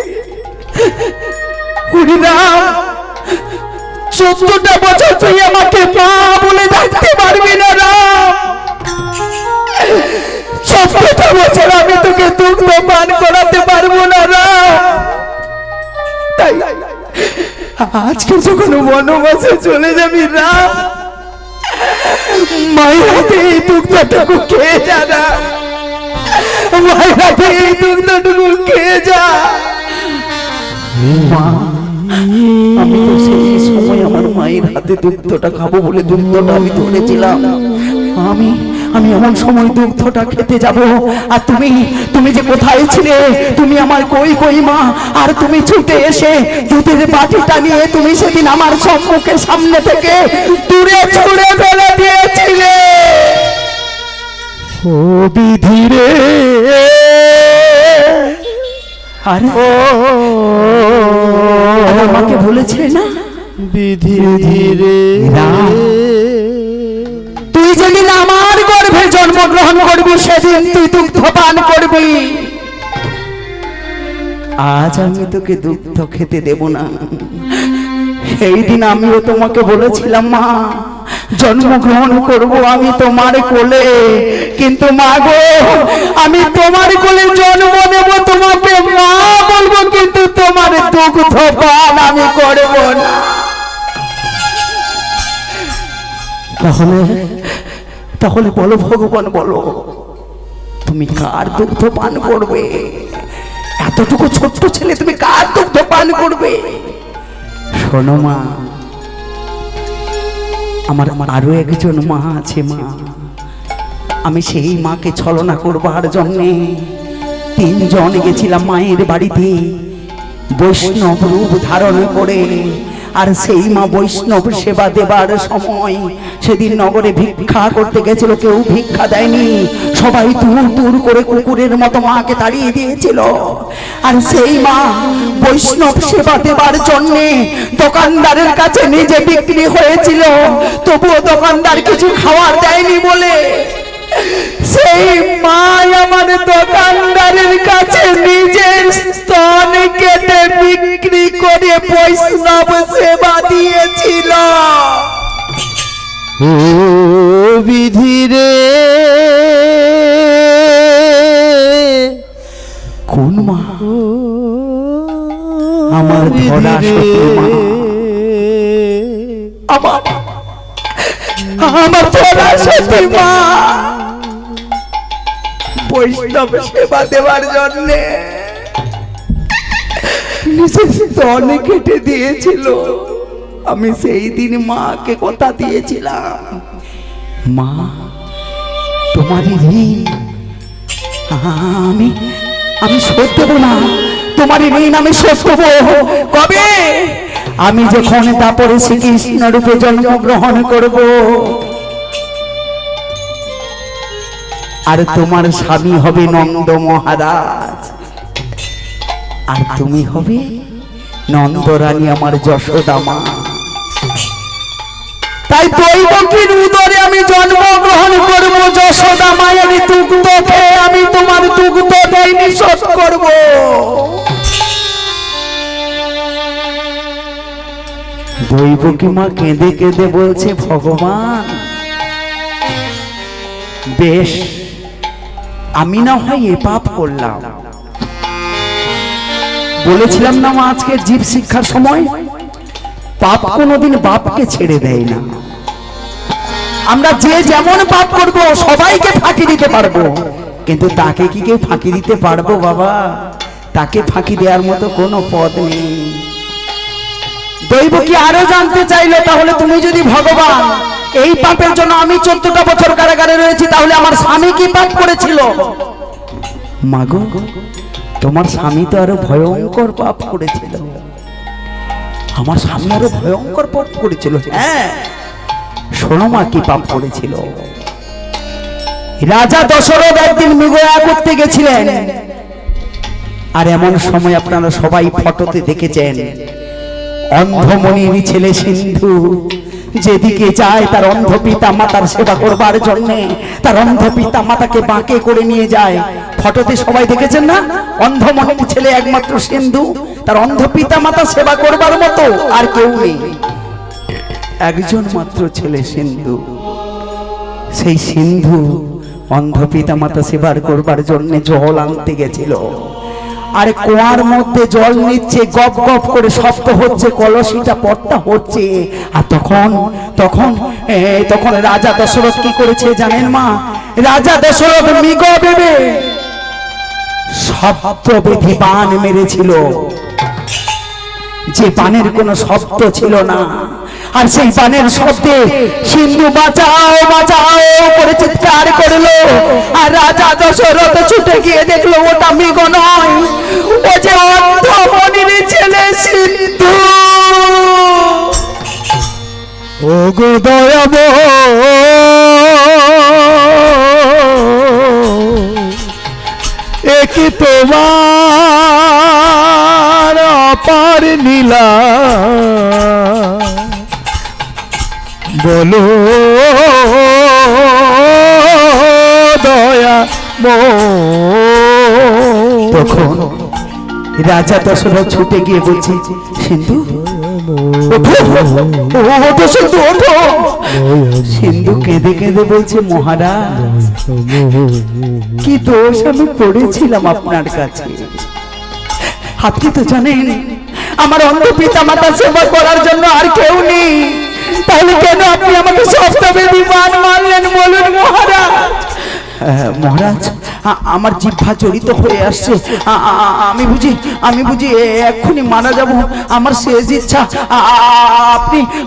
14টা বছর তুই আমাকে মা বলে ডাকতে পারবি না রাম। 14টা বছর আমি তোকে দুগ্ধ পান করাতে পারবো না রাম। তাই আজকে যখন বনবাসে চলে যাবি রাম, মায়ের হাতে এই দুগ্ধটুকু খেয়ে যা না, মায়ের হাতে এই দুগ্ধটুকু খেয়ে যা। মা, আমি তো সেই সময় আমার মায়ের হাতে দুগ্ধটা খাবো বলে দুগ্ধটা আমি ধরেছিলাম। আমি এমন সময় দুগ্ধটা খেতে যাব, আর তুমি যে কোথায় ছিলে, তুমি আমার কই মা। আর তুমি ছুটে এসে দুধের বাটিটা নিয়ে তুমি সেদিন আমার সম্মুখের সামনে থেকে দূরে ছুঁড়ে ফেলে দিয়েছিলে। ও বিধি রে, আরে আমাকে বলেছিলে না বিধি রে, তুই যেদিন আমার গর্ভে জন্মগ্রহণ করবি সেদিন তুই দুগ্ধ পান করবি। আজ আমি তোকে দুগ্ধ খেতে দেব না। সেই দিন আমিও তোমাকে বলেছিলাম মা, জন্মগ্রহণ করব আমি তোমার কোলে, কিন্তু মা গো, আমি তোমার কোলে জন্ম নেব, তোমাকে মা বলবো, কিন্তু তোমার দুগ্ধ পান আমি করব না। তাহলে বলো ভগবান, বলো তুমি কার দুগ্ধ পান করবে? এতটুকু ছোট্ট ছেলে, তুমি কার দুগ্ধ পান করবে? শোনো মা, আমার আরো একজন মা আছে মা। আমি সেই মাকে ছলনা করবার জন্যে 3 জন গেছিলাম মায়ের বাড়িতে বৈষ্ণব রূপ ধারণ করে। আর সেই মা বৈষ্ণব সেবা দেবার সময় সেদিন নগরে ভিক্ষা করতে গেছিল, কেউ ভিক্ষা দেয়নি, সবাই দূর করে কুকুরের মতো মাকে তাড়িয়ে দিয়েছিল। আর সেই মা বৈষ্ণব সেবা দেবার জন্যে দোকানদারের কাছে নিজে বিক্রি হয়েছিল, তবুও দোকানদার কিছু খাবার দেয়নি বলে সেই মা আমার দোকানদারের কাছে নিজের স্তন কেটে বিক্রি করে বৈষ্ণব সেবা দিয়েছিল। ও বিধি রে, কোন মা? আমার ধরা সতী মা, আমার ধরা সতী মা বৈষ্ণব সেবা দেওয়ার জন্য নিজের স্তন কেটে দিয়েছিল। আমি সেই দিন মাকে কথা দিয়েছিলাম, মা তোমারই ঋণ আমি শোধ দেব না, তোমারই ঋণ আমি শোধ দেবো। কবে? আমি যখন তারপরে শ্রীকৃষ্ণ রূপে জন্মগ্রহণ করব, আর তোমার স্বামী হবে নন্দ মহারাজ, আর তুমি হবে নন্দরানী আমার যশোদা মা। তাই দৈবকীর উদরে আমি জন্মগ্রহণ করব, যশোদা মায়ের দুগ্ধ খেয়ে আমি তোমার দুগ্ধ দেয়নি শোধ করব। দৈবকী মা কেঁদে কেঁদে বলছে, ভগবান বেশ, আমি না হয় এ পাপ করলাম, বলেছিলাম না মা আজকে জীব শিক্ষার সময়, পাপ কোনোদিন বাপকে ছেড়ে দেয় না। আমরা যে যেমন পাপ করব সবাইকে ফাঁকি দিতে পারবো, কিন্তু তাকে কি কেউ ফাঁকি দিতে পারবো বাবা? তাকে ফাঁকি দেওয়ার মতো কোনো পথ নেই। দৈবকী আরো জানতে চাইলো, তাহলে তুমি যদি ভগবান এই পাপের জন্য আমি 14টা বছর কারাগারে রয়েছি, তাহলে আমার স্বামী কি পাপ করেছিল? মাগো, তোমার স্বামী তো আরো ভয়ঙ্কর পাপ করেছিল। আমার স্বামী আরো ভয়ঙ্কর পাপ করেছিল। হ্যাঁ, শোনো মা কি পাপ করেছিল। রাজা দশরথ একদিন মৃগয়া করতে গেছিলেন, আর এমন সময় আপনারা সবাই ফটোতে দেখেছেন অন্ধমণির ছেলে সিন্ধু যেদিকে যায় তার অন্ধ পিতা মাতার সেবা করবার জন্য তার অন্ধ পিতা মাতাকে বাঁকে করে নিয়ে যায়। ফটোতে সবাই দেখেছেন না, অন্ধ মনের ছেলে একমাত্র সিন্ধু, তার অন্ধ পিতা মাতা সেবা করবার মতো আর কেউ নেই, একজন মাত্র ছেলে সিন্ধু। সেই সিন্ধু অন্ধ পিতা মাতা সেবার করবার জন্য জল আনতে গেছিল, আর কুয়ার মধ্যে জল নিচ্ছে, গপ গপ করে শব্দ হচ্ছে, কলসিটা পট্টা হচ্ছে। আর তখন রাজা দশরথ কি করেছে জানেন মা? রাজা দশরথ মৃগ ভেবে শব্দবিধি বাণ মেরেছিল, যে বাণের কোনো শব্দ ছিল না। আর সেই বাণের শব্দে সিন্ধু বাঁচাও বাঁচাও করে চিৎকার করলো। আর রাজা দশরথ ছুটে গিয়ে দেখলো ওটা মৃগ নয়, ও যে অন্ধ মনির ছেলে সিন্ধু। ও গো দয়াব একি তোমার অপার নীলা, বলো দয়া তখন রাজা দশরথ ছুটে গিয়ে বলছে, সিন্ধু ওঠো, ওঠো সিন্ধু ওঠো। সিন্ধু কেঁদে কেঁদে বলছে, মহারাজ কি দোষ আমি করেছিলাম আপনার কাছে? আপনি তো জানেন আমার অন্ধ পিতা মাতা সেবা করার জন্য আর কেউ নেই, তাহলে কেন আপনি আমাকে শব্দবেদী বাণ মারলেন বলুন মহারাজ? মহারাজ আমার জিহ্বা জড়িত হয়ে আসছে, আমি বুঝি এক্ষুনি মারা যাব, আমার শেষ ইচ্ছা।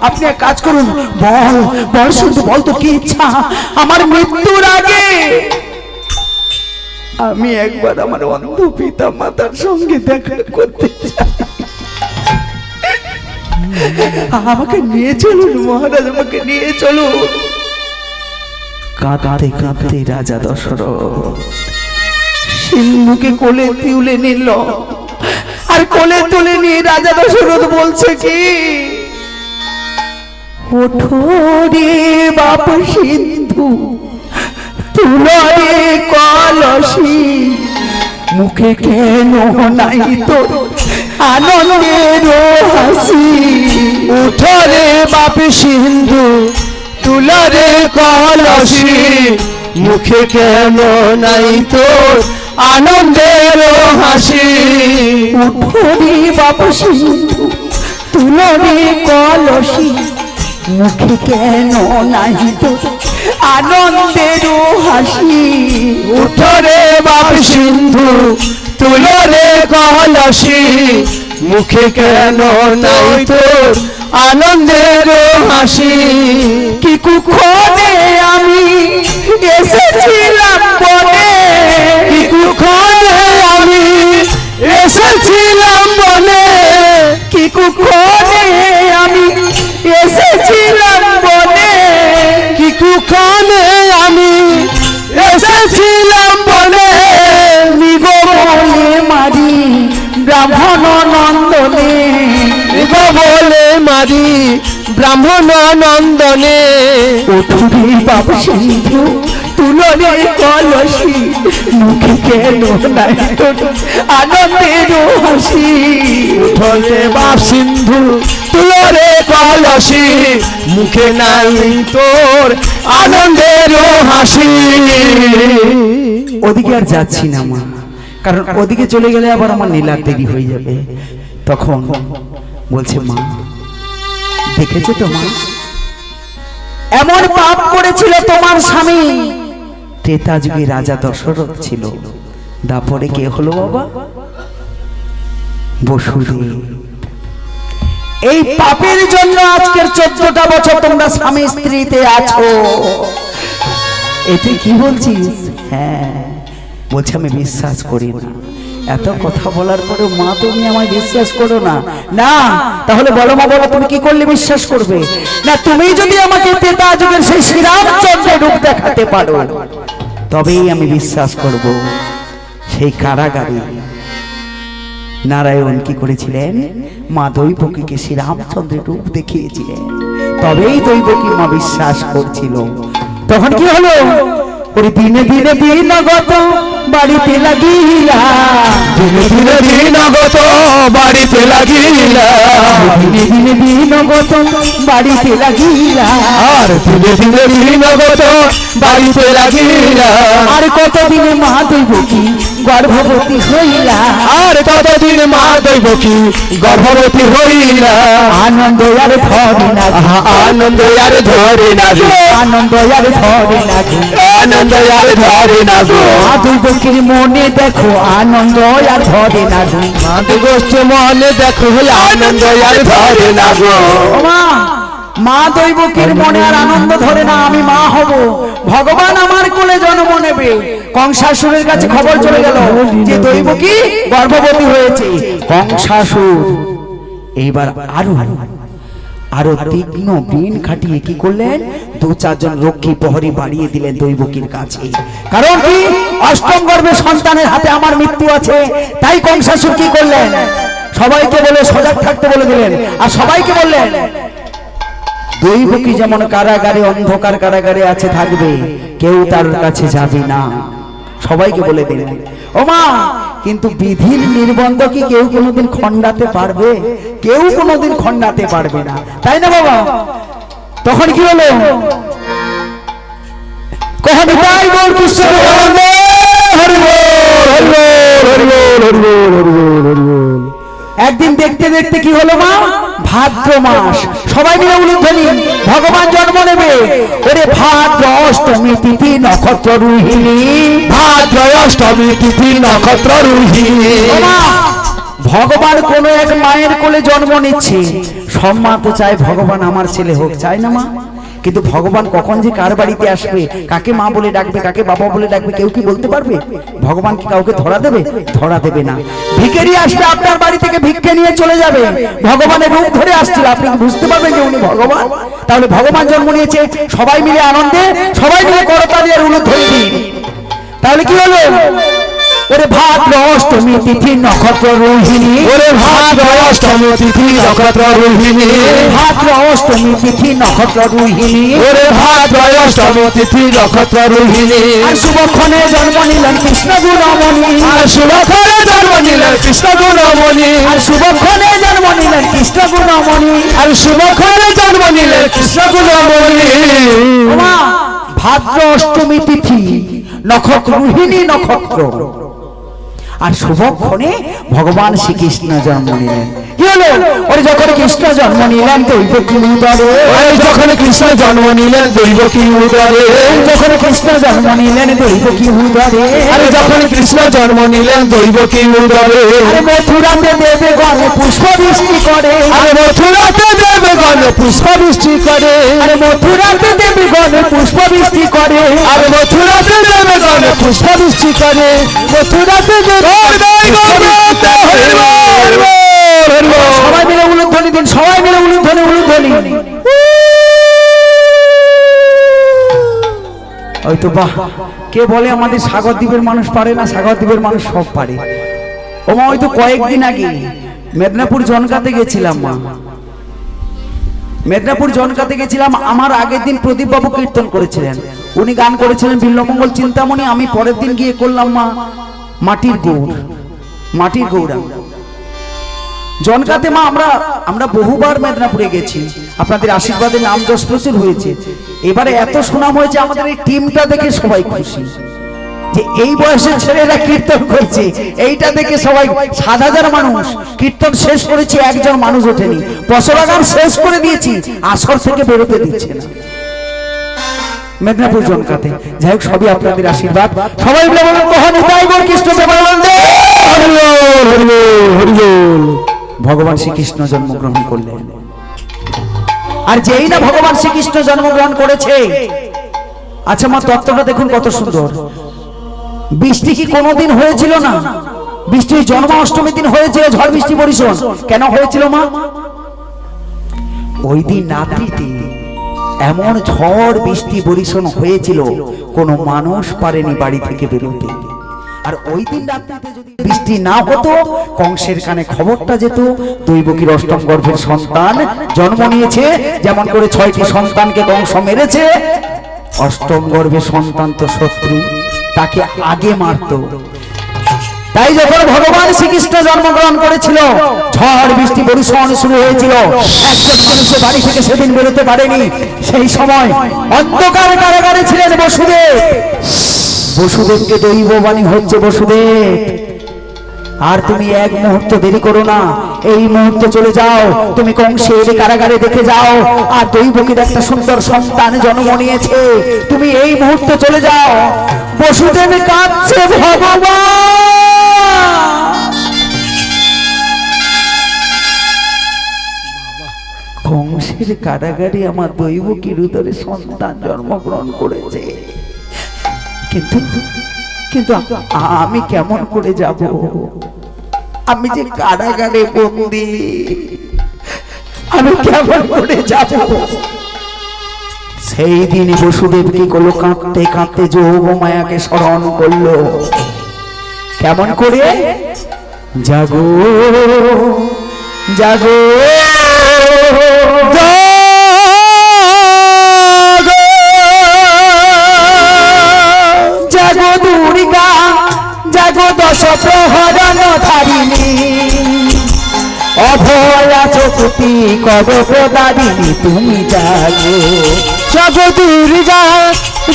আপনি এক কাজ করুন, বল শুধু বল তো কি ইচ্ছা? আমার মৃত্যুর আগে আমি একবার আমার অন্ধ পিতা মাতার সঙ্গে দেখা করতে চাই, আমাকে নিয়ে চলুন মহারাজ, আমাকে নিয়ে চলুন। কাঁদতে কাঁদতে রাজা দশরথ সিন্ধুকে কোলে তুলে নিল, আর কোলে তুলে নিয়ে রাজা দশরথ বলছে কি, ওঠো রে বাপ সিন্ধু, তুলো রে কলসি, মুখে কেন নাই তোর আনন্দের হাসি। উঠো রে বাপ সিন্ধু, তুলো রে কলসি, মুখে কেন নাই তোর আনন্দের হাসি। উঠো রে বাপ সিন্ধু, তুলো রে কলসি, মুখে কেন নাই তোর আনন্দের হাসি। উঠো রে বাপ সিন্ধু, তুলো রে কলসি, মুখে কেন নাই তোর আনন্দের হাসি। কি কুক্ষণে আমি এসেছিলাম বনে, কি কুক্ষণে আমি এসেছিলাম বনে, কি কুক্ষণে আমি এসেছিলাম বনে, কি কুক্ষণে আমি এসেছিলাম বনে। মৃগ বলে মারি ব্রাহ্মণ নন্দনে, মৃগ বলে মারি ব্রাহ্মণ নন্দনে। ওঠুরে বাপ সিন্ধু, তুলো রে কলসি, মুখে কেন নাই তোর আনন্দের হাসি। উঠো রে বাপ সিন্ধু, তুলো রে কলসি, মুখে নাই তোর আনন্দের হাসি। ওদিকে আর যাচ্ছি না মা, কারণ ওদিকে চলে গেলে আবার আমার নীলার দেরি হয়ে যাবে। তখন বলছে, মা দেখেছো তো মা, এমন পাপ করেছিল তোমার স্বামী। ত্রেতা যুগে রাজা দশরথ ছিল, দাপরে কে হলো বাবা? বসুদেব। এই পাপের জন্য আজকের 14টা বছর তোমরা স্বামী স্ত্রীতে আছো। এতে কি বলছিস? হ্যাঁ বলছে, আমি বিশ্বাস করি না। এত কথা বলার পরে মা তুমি আমায় বিশ্বাস করো না? না, তাহলে বলো মা, বলো তুমি কি করলে বিশ্বাস করবে? না, তুমি যদি আমাকে ত্রেতা যুগের সেই শ্রীরামচন্দ্রের রূপ দেখাতে পারো তবেই আমি বিশ্বাস করব। সেই কারাগারে নারায়ণ কি করেছিলেন? মা দৈবকীকে শ্রীরামচন্দ্রের রূপ দেখিয়েছিলেন। তবেই দৈবকী মা বিশ্বাস করছিল। তখন কি হলো, ওরে দিনে দিনে দিনগত বাড়িতে লাগিলা, দিনে দিনে দিনগত বাড়িতে লাগিলা, দিনে দিনে দিনগত বাড়িতে লাগিলা, আর দিনে দিনে দিনগত বাড়িতে লাগিলা, আর কতদিনে মা দৈবকী গর্ভবতী হইলা, আর ততদিন মা দৈবকী গর্ভবতী হইলা। আনন্দ আর ধরে না গো, আনন্দ আর ধরে না গো, আনন্দ আর ধরে না গো, আনন্দ আর ধরে না গো, মা দৈবকীর মনে দেখো আনন্দ আর ধরে না গো। মাকে গোষ্ঠী মনে দেখো আনন্দ আর ধরে না গো। ও মা, মা দৈবকীর মনে আর আনন্দ ধরে না, আমি মা হব, ভগবান আমার কোলে জন্ম নেবে। কংসাসুরের কাছে খবর চলে গেল যে দৈবকী গর্ভবতী হয়েছে। কংসাসুর এইবার আরো তীক্ষ্ণ বিন খাটিয়ে কি করলেন, দু চারজন রক্ষী প্রহরী বাড়িয়ে দিলেন দৈবকীর কাছে। কারণ কি, অষ্টম গর্ভে সন্তানের হাতে আমার মৃত্যু আছে। তাই কংসাসুর কি করলেন, সবাইকে বলে সজাগ থাকতে বলে দিলেন, আর সবাইকে বললেন দৈবকী যেমন কারাগারে, অন্ধকার কারাগারে আছে থাকবে, কেউ তার কাছে যাবে না, সবাইকে বলে দিলেন। ও মা, কিন্তু বিধির নির্বন্ধ কি কেউ কোনোদিন খণ্ডাতে পারবে? কেউ কোনোদিন খণ্ডাতে পারবে না, তাই না বাবা? তখন কি হলো, কখন তাই গৌর কৃষ্ণ একদিন দেখতে দেখতে কি হলো মা, ভাদ্র মাস, সবাই মিলে উলুধ্বনি, ভগবান জন্ম নেবে। ওরে ভাদ্র অষ্টমী তিথি নক্ষত্র রোহিণী, ভাদ্র অষ্টমী তিথি নক্ষত্র রোহিণী। ও মা, ভগবান কোন এক মায়ের কোলে জন্ম নিচ্ছে, সব মা তো চায় ভগবান আমার ছেলে হোক, চায় না মা? কিন্তু ভগবান কখন যে কার বাড়িতে আসবে, কাকে মা বলে ডাকবে, কাকে বাবা বলে ডাকবে, কেউ কি বলতে পারবে? ভগবান কি কাউকে ধরা দেবে? ধরা দেবে না। ভিখারি আসবে আপনার বাড়ি থেকে, ভিক্ষে নিয়ে চলে যাবে, ভগবানের রূপ ধরে আসছিল, আপনি কি বুঝতে পারবেন যে উনি ভগবান? তাহলে ভগবান জন্ম নিয়েছে, সবাই মিলে আনন্দে, সবাই মিলে করতালি আর উলুধ্বনি দিন। তাহলে কি হলো, ওরে ভাদ্র অষ্টমী তিথি নক্ষত্র রোহিণী, ওরে ভাদ্র অষ্টমী তিথি নক্ষত্র রোহিণী, ভাদ্র অষ্টমী তিথি নক্ষত্র রোহিণী, ওরে ভাদ্র অষ্টমী তিথি নক্ষত্র রোহিণী। আর শুভক্ষণে জন্ম নিলেন কৃষ্ণ গুণমণি, আর শুভক্ষণে জন্ম নিলেন কৃষ্ণ গুণমণি, আর শুভক্ষণে জন্ম নিলেন কৃষ্ণ গুণমণি, আর শুভক্ষণে জন্ম নিলেন কৃষ্ণ গুণমণি। ও মা, ভাদ্র অষ্টমী তিথি নক্ষত্র রোহিণী নক্ষত্র, আর শুভক্ষণে ভগবান শ্রীকৃষ্ণ জন্ম নিলেন। কি হলো, ওরে যখন কৃষ্ণ জন্ম নিলেন দৈবকী উদরে, ওরে যখন কৃষ্ণ জন্ম নিলেন দৈবকী উদরে, যখন কৃষ্ণ জন্ম নিলেন দৈবকী উদরে, আরে যখন কৃষ্ণ জন্ম নিলেন দৈবকী উদরে, আরে মথুরাতে দেবে গণে পুষ্প বৃষ্টি করে, আরে মথুরাতে দেবে গণে পুষ্প বৃষ্টি করে, আরে মথুরাতে দেবে গণে পুষ্প বৃষ্টি করে, আরে মথুরাতে দেবে গণে পুষ্প বৃষ্টি করে, মথুরাতে দেবে সবাই মিলে উলুধ্বনি দিন, সবাই মিলে উলুধ্বনি উলুধ্বনি। ওই তো বাহ, কে বলে আমাদের সাগর দ্বীপের মানুষ পারে না? সাগর দ্বীপের মানুষ সব পারে। ও মা, ওই তো কয়েকদিন আগে মেদিনীপুর জনকাতে গেছিলাম মা, মেদিনীপুর জনকাতে গেছিলাম। আমার আগের দিন প্রদীপ বাবু কীর্তন করেছিলেন, উনি গান করেছিলেন বিল্লমঙ্গল চিন্তামণি। আমি পরের দিন গিয়ে করলাম মা মাটির গৌড়, মাটির গৌড়া জনকাতে মা। আমরা বহুবার মেদিনীপুরে গেছি, আপনাদের আশীর্বাদে নাম যশ প্রচুর হয়েছে। এবারে এত সুনাম হয়েছে, আমাদের এই টিমটা দেখে সবাই খুশি যে এই বয়সের ছেলেরা কীর্তন করছে। এইটা দেখে সবাই ৭,০০০ মানুষ কীর্তন শেষ করেছি, একজন মানুষ ওঠেনি। পসরা গান শেষ করে দিয়েছি, আসর থেকে বেরোতে দিচ্ছে না মেদিনীপুর জনকাতে। যাই হোক, সবই আপনাদের আশীর্বাদ। সবাই মিলে বলুন কখন তাই গৌর কৃষ্ণ প্রেমানন্দে। ভগবান শ্রীকৃষ্ণ জন্মগ্রহণ করলেন, আর যেই না ভগবান শ্রীকৃষ্ণ জন্মগ্রহণ করেছে, আচ্ছা মা তত্ত্বটা দেখুন কত সুন্দর। বৃষ্টি কি কোনোদিন হয়েছিল না? বৃষ্টি জন্মাষ্টমীর দিন হয়েছিল, ঝড় বৃষ্টি বর্ষণ। কেন হয়েছিল মা? ওই দিন রাত্রিতে এমন ঝড় বৃষ্টি বর্ষণ হয়েছিল, কোনো মানুষ পারেনি বাড়ি থেকে বেরোতে। আর ওই দিন রাত্রিতে যদি বৃষ্টি না হতো, কংসের কানে খবরটা যেত দৈবকীর অষ্টম গর্ভের সন্তান জন্ম নিয়েছে। যেমন করে 6টি সন্তানকে কংস মেরেছে, অষ্টম গর্ভের সন্তান তো শত্রু, তাকে আগে মারতো। তাই যখন ভগবান শ্রীকৃষ্ণ জন্মগ্রহণ করেছিল, ঝড় বৃষ্টি বর্ষণ শুরু হয়েছিল, একজন মানুষের বাড়ি থেকে সেদিন বেরোতে পারেনি। সেই সময় অন্ধকার কারাগারে ছিলেন বসুদেব। বসুদেবকে দৈববাণী হচ্ছে, বসুদেব আর তুমি এক মুহূর্ত দেরি করো না, এই মুহূর্তে চলে যাও, তুমি কংসের কারাগারে দেখে যাও, আর দৈবকীর একটা সুন্দর সন্তান জন্ম নিয়েছে, তুমি এই মুহূর্তে চলে যাও। বসুদেব কাঁদছে, ভগবান কংসের কারাগারে আমার দৈবকীর উদরে সন্তান জন্মগ্রহণ করেছে, কিন্তু কিন্তু আমি কেমন করে যাব? আমি যে কারাগারে বন্দী, আমি কেমন করে যাব? সেই দিন বসুদেব কি করলো? কাঁদতে কাঁদতে যোগমায়াকে স্মরণ করলো। কেমন করে? জাগো জাগো জাগো দুর্গা, জাগো দশ প্রহরণ ধারিণী, অভয়া চকুতি কর প্রদারিণী, তুমি জাগো। জাগো দুর্গা,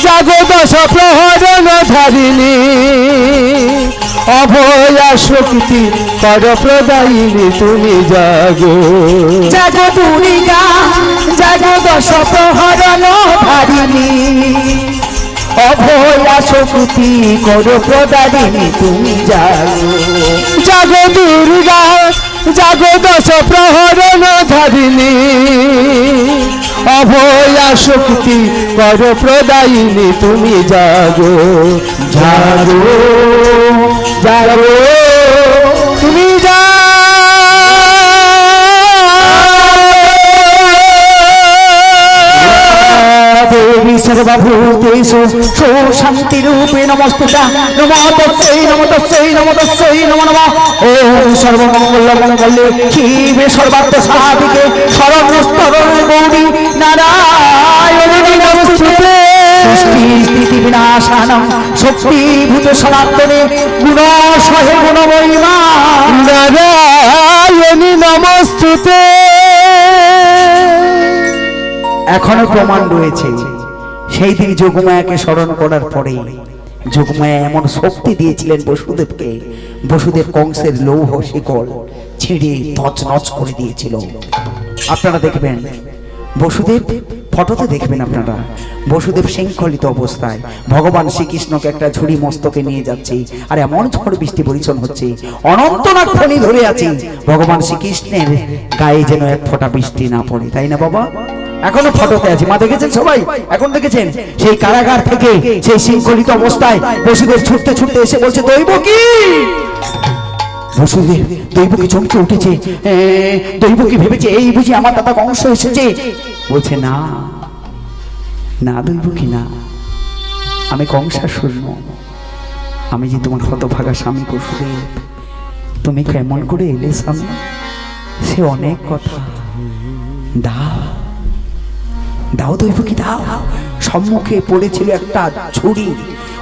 জাগো দশ প্রহরণ ধারিণী, অভয়া শক্তি কর প্রদায়িনী, তুমি জাগো। জাগো দুর্গা, জাগো দশ প্রহরণ ধারিণী, অভয়া শক্তি কর প্রদারিণী, তুমি জাগো। জাগো দুর্গা, জাগো দশ প্রহরণ ধারিণী, অভয়া শক্তি কর প্রদায়িনী, তুমি জাগো। জাগো জাগো তুমি দেবী সর্বভূতেষু শান্তিরূপে নমস্তুতা, নমো তস্मै নমো তস্मै নমো তস্मै নমো নমঃ। ওম সর্বমঙ্গল মঙ্গলে শিবে সর্বার্থ সাধিকে শরণ্যস্তরণ গৌরী নারায়ণী নমস্তুতে। সৃষ্টি স্থিতি বিনাশানং শক্তিভূত সনাতনে গুণসহে গুণমহিমা নারায়ণী নমস্তুতে। এখনো প্রমাণ রয়েছে। সেই দিন যোগমায়াকে স্মরণ করার পরে যোগমায়া এমন শক্তি দিয়েছিলেন বসুদেবকে, বসুদেব কংসের লৌহ শিকল ছিঁড়ে তছনছ করে দিয়েছিল। আপনারা দেখবেন বসুদেব, ফটোতে দেখবেন আপনারা, বসুদেব শৃঙ্খলিত অবস্থায় ভগবান শ্রীকৃষ্ণকে একটা ঝুড়ি মস্তকে নিয়ে যাচ্ছে, আর এমন ঝড় বৃষ্টি বরিশন হচ্ছে, অনন্তনাগ ফণি ধরে আছে, ভগবান শ্রীকৃষ্ণের গায়ে যেন এক ফোঁটা বৃষ্টি না পড়ে, তাই না বাবা? এখনো ফটোতে আছে, মা দেখেছেন সবাই, এখন দেখেছেন সেই কারাগার থেকে সেই শৃঙ্খলিত অবস্থায় বসুদেব ছুটতে ছুটতে এসে বলছে, দৈবকী। বসুদেব দৈবকী চমকে উঠেছে, দৈবকী ভেবেছে এই বুঝি আমার দাদা কংস এসেছে। বলছে না না দৈবকী না, আমি কংসাসুর নই, আমি যে তোমার হতভাগা স্বামী বসুদেব। তুমি কেমন করে এলে স্বামী? সে অনেক কথা, দাও দাও দৈবকী দাও। সম্মুখে পড়েছিল একটা ছুরি,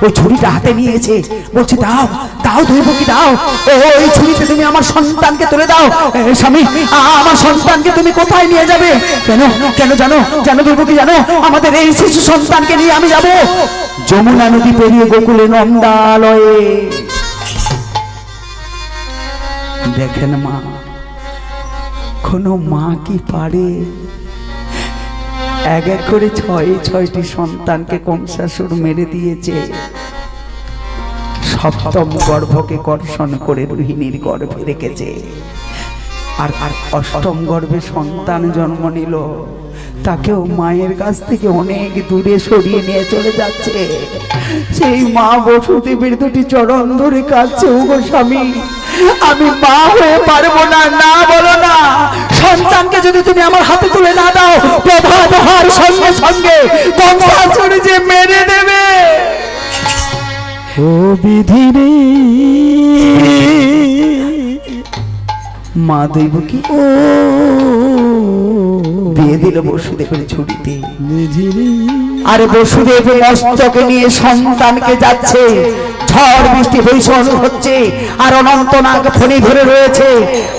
ওই ছুরিটা হাতে নিয়েছে, বলছে দাও দাও দৈবকী দাও, ওই ছুরিতে তুমি আমার সন্তানকে তুলে দাও। স্বামী আমার সন্তানকে তুমি কোথায় নিয়ে যাবে? কেন কেন জানো জানো দৈবকী জানো, আমাদের এই শিশু সন্তানকে নিয়ে আমি যাব যমুনা নদী পেরিয়ে গোকুলে নন্দালয়ে। দেখেন মা, কোনো মা কি পারে এক এক করে ছয়টি সন্তানকে কংসাসুর মেরে দিয়েছে, সপ্তম গর্ভকে কর্ষণ করে রোহিণীর গর্ভে রেখেছে, আর অষ্টম গর্ভে সন্তান জন্ম নিল, তাকেও মায়ের কাছ থেকে অনেক দূরে সরিয়ে নিয়ে চলে যাচ্ছে। সেই মা বসুদেবের দুটি চরণ ধরে কাঁদছে, ওগো স্বামী আমি মা হয়ে পারবো না। না বলো না, সন্তানকে যদি তুমি আমার হাতে তুলে না দাও, প্রভাত হওয়ার সঙ্গে সঙ্গে কংসাসুর যে মেরে দেবে। ও বিধি রে মা দৈবকী ও দিয়ে দিল বসুদেবের ঝুড়িতে। বিধি রে আর বসুদেব মস্তকে নিয়ে সন্তানকে যাচ্ছে, ঝড় বৃষ্টি ভীষণ হচ্ছে, আর অনন্ত নাগ ফণি ধরে রয়েছে।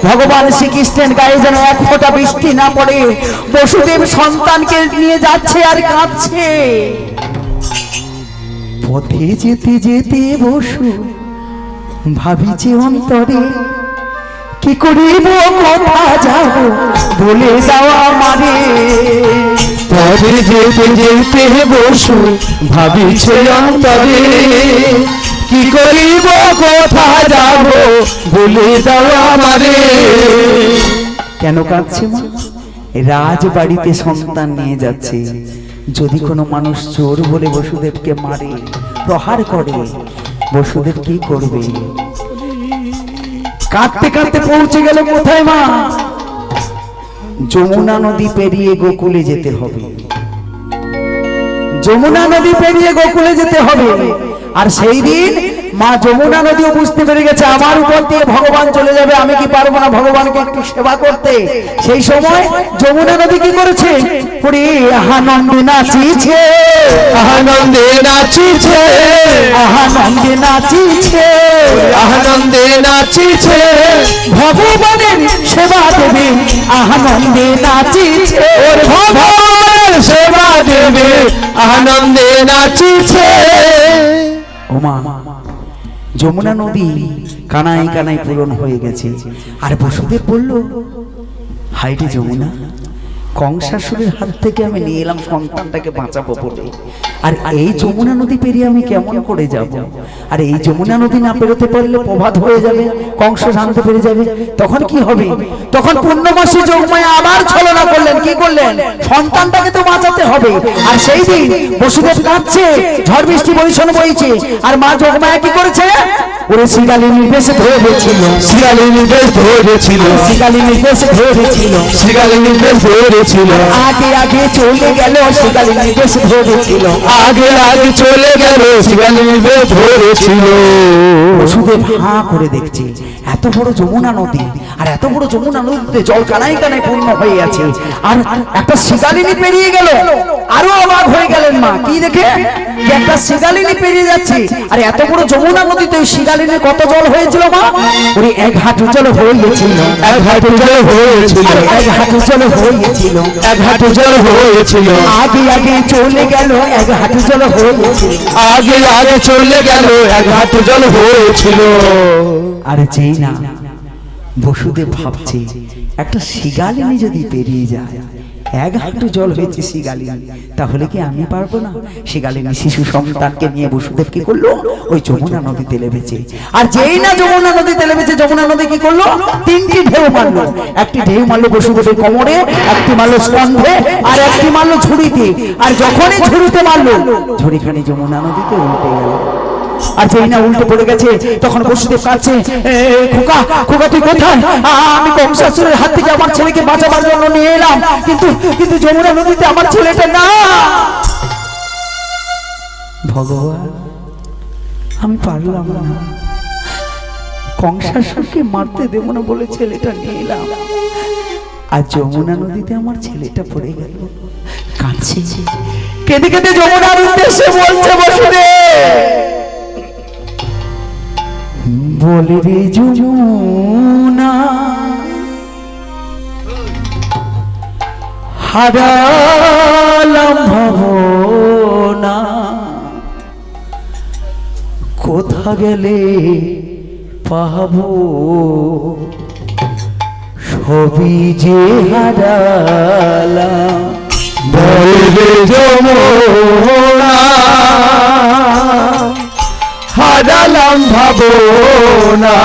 ভগবান শ্রীকৃষ্ণের গায়ে যেন এক ফোঁটা বৃষ্টি না পড়ে। বসুদেব সন্তানকে নিয়ে যাচ্ছে আর কাঁদছে। পথে যেতে যেতে বসু ভাবিছে অন্তরে, কি করিব কোথা যাব বলে যাওয়া আমারে। পথে যেতে যেতে বসু ভাবিছে অন্তরে, কি করিব কোথা যাব বলে দাও আমারে। কেন কাঁদছে মা? রাজবাড়িতে সন্তান নিয়ে যাচ্ছে, যদি কোনো মানুষ চোর বলে বসুদেবকে মারে, প্রহার করে, বসুদেব কি করবে? কাঁদতে কাঁদতে পৌঁছে গেল কোথায় মা? যমুনা নদী পেরিয়ে গোকুলে যেতে হবে। যমুনা নদী পেরিয়ে গোকুলে যেতে হবে। আর সেই দিন মা যমুনা নদীও বুঝতে পেরে গেছে আমার উপর দিয়ে ভগবান চলে যাবে, আমি কি পারবো না ভগবানকে একটু সেবা করতে। সেই সময় যমুনা নদী কি করেছে? পুরি আনন্দে নাচিছে, আনন্দে নাচিছে, আনন্দে নাচিছে, আনন্দে নাচিছে, ভগবানের সেবা দেবে আনন্দে নাচিছে। ওর ভগবানের সেবা দেবে আনন্দে নাচিছে। ওমা, যমুনা নদী কানায় কানায় পূরণ হয়ে গেছে। আর বসুদেব বলল, হাইরে যমুনা, কংসাসুরের হাত থেকে আমি নিয়ে এলাম সন্তানটাকে বাঁচাবো বলে, আর এই যমুনা নদী পেরিয়ে আমি কেমন করে যাব? আর এই যমুনা নদী না পেরোতে পারলে প্রভাত হয়ে যাবে, কংস জানতে পেরে যাবে, তখন কি হবে? তখন পূর্ণমাসী যোগমায়া আবার ছলনা করলেন। কি করলেন? সন্তানটাকে তো বাঁচাতে হবে। আর সেই দিন বসুদেব কাঁদছে, ঝড় বৃষ্টি বৈষণ বইছে, আর মা যোগমায়া কি করেছে? ওরে শিকালিনীর বেশে ধরেছিল, শিকালিনীর বেশ ধরেছিল, শিকালিনীর বেশে ধরেছিল, শিকালিনীর বেশ ধরেছিল, আগে আগে চলে গেল শিকালিনীর বেশে ধরেছিল, আগে আগে চলে গেল শিকালিনীর বেশ ধরেছিল। বসুদেব হাঁ করে দেখছে, এত বড় যমুনা নদী, আর এত বড় যমুনা নদীতে জল কানায় কানায় পূর্ণ হয়ে আছে, আর একটা শিকালিনী পেরিয়ে গেল। আরো অবাক হয়ে গেলেন মা, কি দেখে? যে একটা শিকালিনী পেরিয়ে যাচ্ছে, আর এত বড় যমুনা নদীতে ওই শিকালিনীর কত জল হয়েছিল মা? ওই এক হাঁটু জল হয়েছিল, এক হাঁটু জল হয়েছিল, এক হাঁটু জল হয়েছিল, এক হাঁটু জল হয়েছিল, আগে আগে চলে গেল এক হাঁটু জল হয়েছিল, আগে আগে চলে গেল এক হাঁটু জল হয়েছিল। আর যেই না বসুদেব ভাবছে, একটা শিগালিনী যদি পেরিয়ে যায়, এক হাঁটু জল হয়েছে শিগালিনী, তাহলে কি আমি পারবো না? শিগালিনী শিশু সন্তানকে নিয়ে বসুদেব কি করলো? ওই যমুনা নদীতে নেমেছে। আর যেই না যমুনা নদীতে নেমেছে, যমুনা নদী কি করলো? তিনটি ঢেউ মারলো। একটি ঢেউ মারলো বসুদেবের কোমরে, একটি মারলো স্কন্ধে, আর একটি মারলো ঝুড়িতে। আর যখনই ঝুড়িতে মারলো, ঝুড়িখানি যমুনা নদীতে উল্টে গেল। আর যেই না উল্টে পড়ে গেছে, তখন বসুদেব কাঁদছে, খোকা খোকা তুই কোথায়? আমি কংসাসুরের হাত থেকে আমার ছেলেকে বাঁচাবার জন্য নিয়ে এলাম, কিন্তু কিন্তু যমুনা নদীতে আমার ছেলেটা না। ভগবান, আমি পারলাম না, কংসাসুরকে মারতে দেব না বলে ছেলেটা নিয়ে এলাম, আর যমুনা নদীতে আমার ছেলেটা পড়ে গেল। কাঁদছে, কেঁদে কেঁদে যমুনার উদ্দেশ্যে বলছে বসুদেব, বলে রে যমুনা, হারালাম ভাবনা, কোথা গেলে পাবো সবই যে হারালাম। বলে রে যমুনা, হারালাম ভাবনা,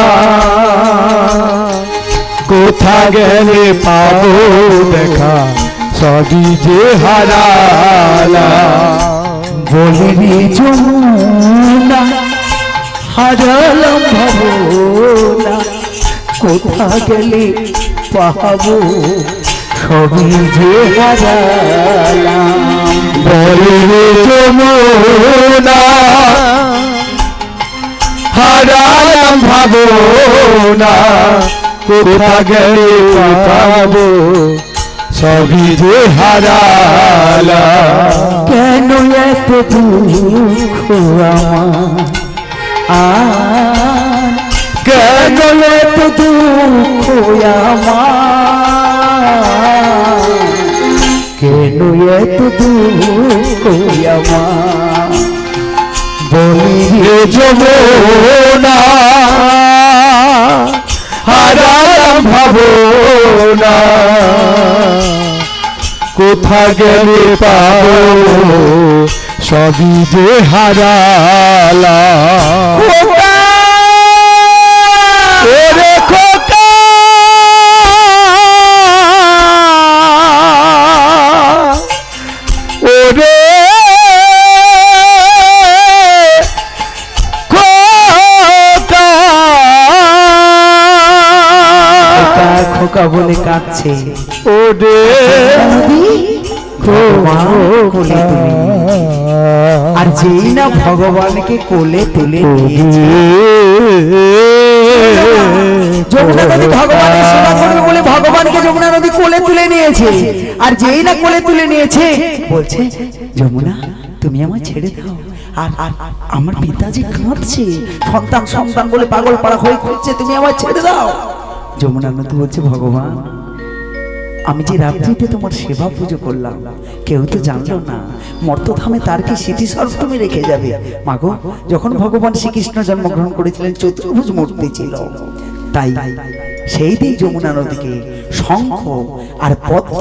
কোথা গেলে পাবো দেখা সবই যে হারালাম। বলে রে যমুনা, হারালাম ভাবনা, কোথা গেলে পাবো সবই যে হারালাম। বলে রে যমুনা, হারালাম ভাবনা, কোথা গেলে পাবো সবই যে হারালাম। কেন এত দুঃখ আমার, কেন এত দুঃখ আমার, কেন এত দুঃখ আমার, বলি এ যমুনা হারালাম ভাবনা, কোথা গেলে পাবো সবই যে হারালাম। খোকা, ওরে খোকা, ওরে খোকা, খোকা বলে কাঁদছে। ওরে ভগবান কোলে তুলে, আর যেই না ভগবানকে কোলে তুলে নিয়েছে, যমুনা নদী ভগবানের সেবা করবে বলে ভগবানকে যমুনা নদী কোলে তুলে নিয়েছে। আর যেই না কোলে তুলে নিয়েছে, বলছে যমুনা তুমি আমায় ছেড়ে দাও। আর আমার পিতাজি কাঁদছে, সন্তান সন্তান বলে পাগল পাড়া হয়ে ঘুরছে, তুমি আমায় ছেড়ে দাও। যমুনা নদী বলছে ভগবান, আমি যে রাত্রিতে তোমার সেবা পুজো করলাম, কেউ তো জানলো না, মর্তধামে তার কি স্মৃতিস্বরূপ তুমি রেখে যাবে। মাগো, যখন ভগবান শ্রীকৃষ্ণ জন্মগ্রহণ করেছিলেন চতুর্ভুজ মূর্তি ছিল, তাই সেই দিন যমুনা নদীকে শঙ্খ আর পদ্ম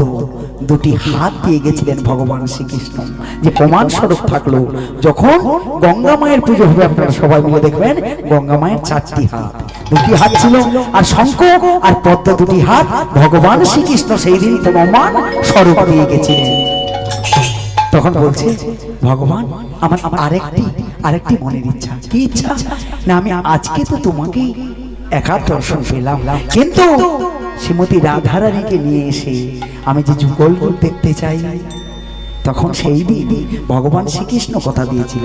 দুটি হাত দিয়ে গেছিলেন ভগবান শ্রীকৃষ্ণ, যে প্রমাণ স্বরূপ থাকলো। যখন গঙ্গা মায়ের পুজো হবে, আপনারা সবাই মিলে দেখবেন গঙ্গা মায়ের 4টি হাত, 2টি হাত ছিল, আর শঙ্খ আর পদ্ম 2টি হাত ভগবান শ্রীকৃষ্ণ সেই দিন প্রমাণ স্বরূপ দিয়ে গেছিলেন। তখন বলছে ভগবান, আমার আরেকটি মনের ইচ্ছা। কি ইচ্ছা? না, আমি আজকে তো তোমাকে একা দর্শন পেলাম, কিন্তু শ্রীমতী রাধারানীকে নিয়ে এসে আমি যে যুগল দেখতে চাই। তখন সেই দিন ভগবান শ্রীকৃষ্ণ কথা দিয়েছিল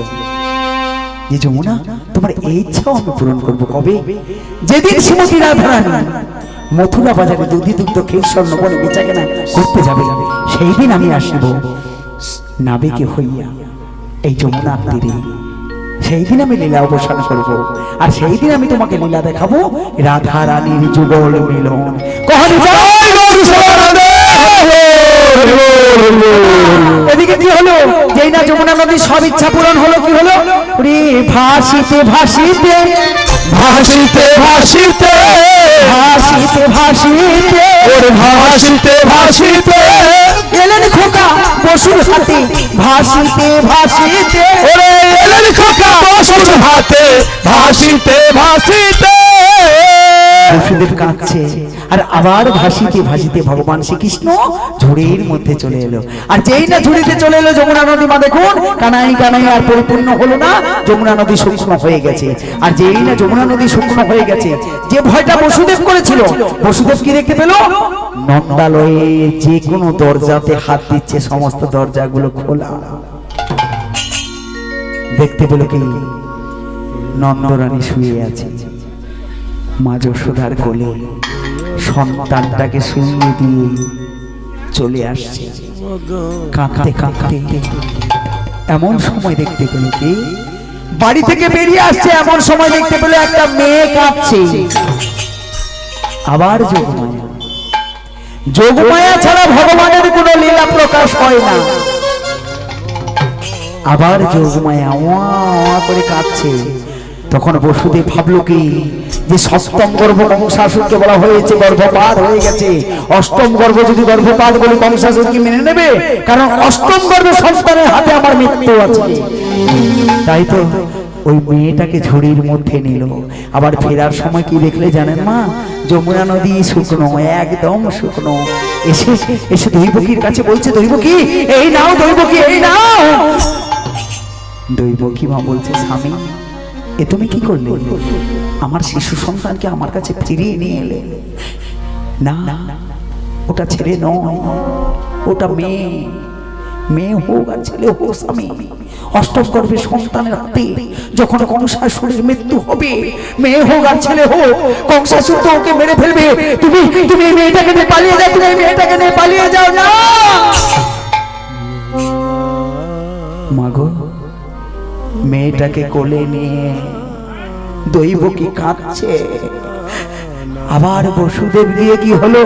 যে যমুনা, তোমার এই ইচ্ছাও আমি পূরণ করবো। কবে? যেদিন শ্রীমতী রাধারানী মথুরা বাজারে দুধি দুগ্ধ ক্ষীর স্বর্ণ বলে বেচা কেনা করতে যাবে, সেই দিন আমি আসব নাবিকে হইয়া এই যমুনার তীরে। সেই দিন আমি লীলা অবসান করব, আর সেই দিন আমি তোমাকে লীলা দেখাবো রাধা রানীর যুগল মিলন। এদিকে কি হলো? যেই না যমুনা নদীর সব ইচ্ছা পূরণ হলো, কি হলো? রে ভাসিতে ভাসিতে ভাসিতে ভাসিতে ভাসিতে ভাসিতে ওরে ভাসিতে ভাসিতে এলেন খোকা বসুর হাতে, ভাসিতে ভাসিতে ওরে এলেন খোকা বসুর হাতে, ভাসিতে ভাসিতে। বসুদেব কাঁদছে, আর আবার ভাসিতে ভাসিতে ভগবান শ্রীকৃষ্ণ ঝুড়ির মধ্যে চলে এলো। আর যেই না ঝুড়িতে চলে এলো যমুনা নদী, মা দেখুন কানাই কানাই আর পরিপূর্ণ হলো না, যমুনা নদী শুকনো হয়ে গেছে। আর যেই না যমুনা নদী শুকনো হয়ে গেছে, যে ভয়টা বসুদেব করেছিল, বসুদেব কি দেখতে পেল? নন্দালয়ে যে কোনো দরজাতে হাত দিচ্ছে, সমস্ত দরজাগুলো খোলা। দেখতে পেল কি? নন্দরানী শুয়ে আছে মা যশোদার কোলে, সন্তানটাকে শুইয়ে দিয়ে চলে আসছে কাঁদতে কাঁদতে। এমন সময় দেখতে পেল কি? বাড়ি থেকে বেরিয়ে আসছে, এমন সময় দেখতে পেল একটা মেয়ে কাঁদছে। আবার যোগমায়া, যোগমায়া ছাড়া ভগবানের কোনো লীলা প্রকাশ হয় না। আবার যোগমায়া ওয়া ওয়া করে কাঁদছে। তখন বসুদেব ভাবলো কি, যে সপ্তম গর্ভ কংসাসুরকে বলা হয়েছে গর্ভপাত হয়ে গেছে, অষ্টম গর্ভ যদি গর্ভপাত বলে কংসাসুর কি মেনে নেবে? কারণ অষ্টম গর্ভ সন্তানের হাতে আমার মৃত্যু আছে। তাই তো ওই মেয়েটাকে ঝুড়ির মধ্যে নিল। আবার ফেরার সময় কি দেখলে জানেন মা? যমুনা নদী শুকনো, একদম শুকনো। এসে এসে দৈবকীর কাছে বলছে, দৈবকী এই নাও, দৈবকী এই নাও। দৈবকী মা বলছে, স্বামী এ তুমি কি করলে? আমার শিশু সন্তানকে আমার কাছে ফিরিয়ে নিয়ে এলে। না, ওটা ছেলে নয়, ওটা মেয়ে। মেয়ে হোক আর ছেলে হোক স্বামী, অষ্টম গর্ভে সন্তানের হাতে যখন কংসাসুরের মৃত্যু হবে, মেয়ে হোক আর ছেলে হোক, কংসাসুর তো ওকে মেরে ফেলবে। তুমি তুমি এই মেয়েটাকে নিয়ে পালিয়ে যাও, তুমি এই মেয়েটাকে নিয়ে পালিয়ে যাও না। মাগো, মেয়েটাকে কোলে নিয়ে দৈবকী কাঁদছে। আবার বসুদেব গিয়ে কি হলো,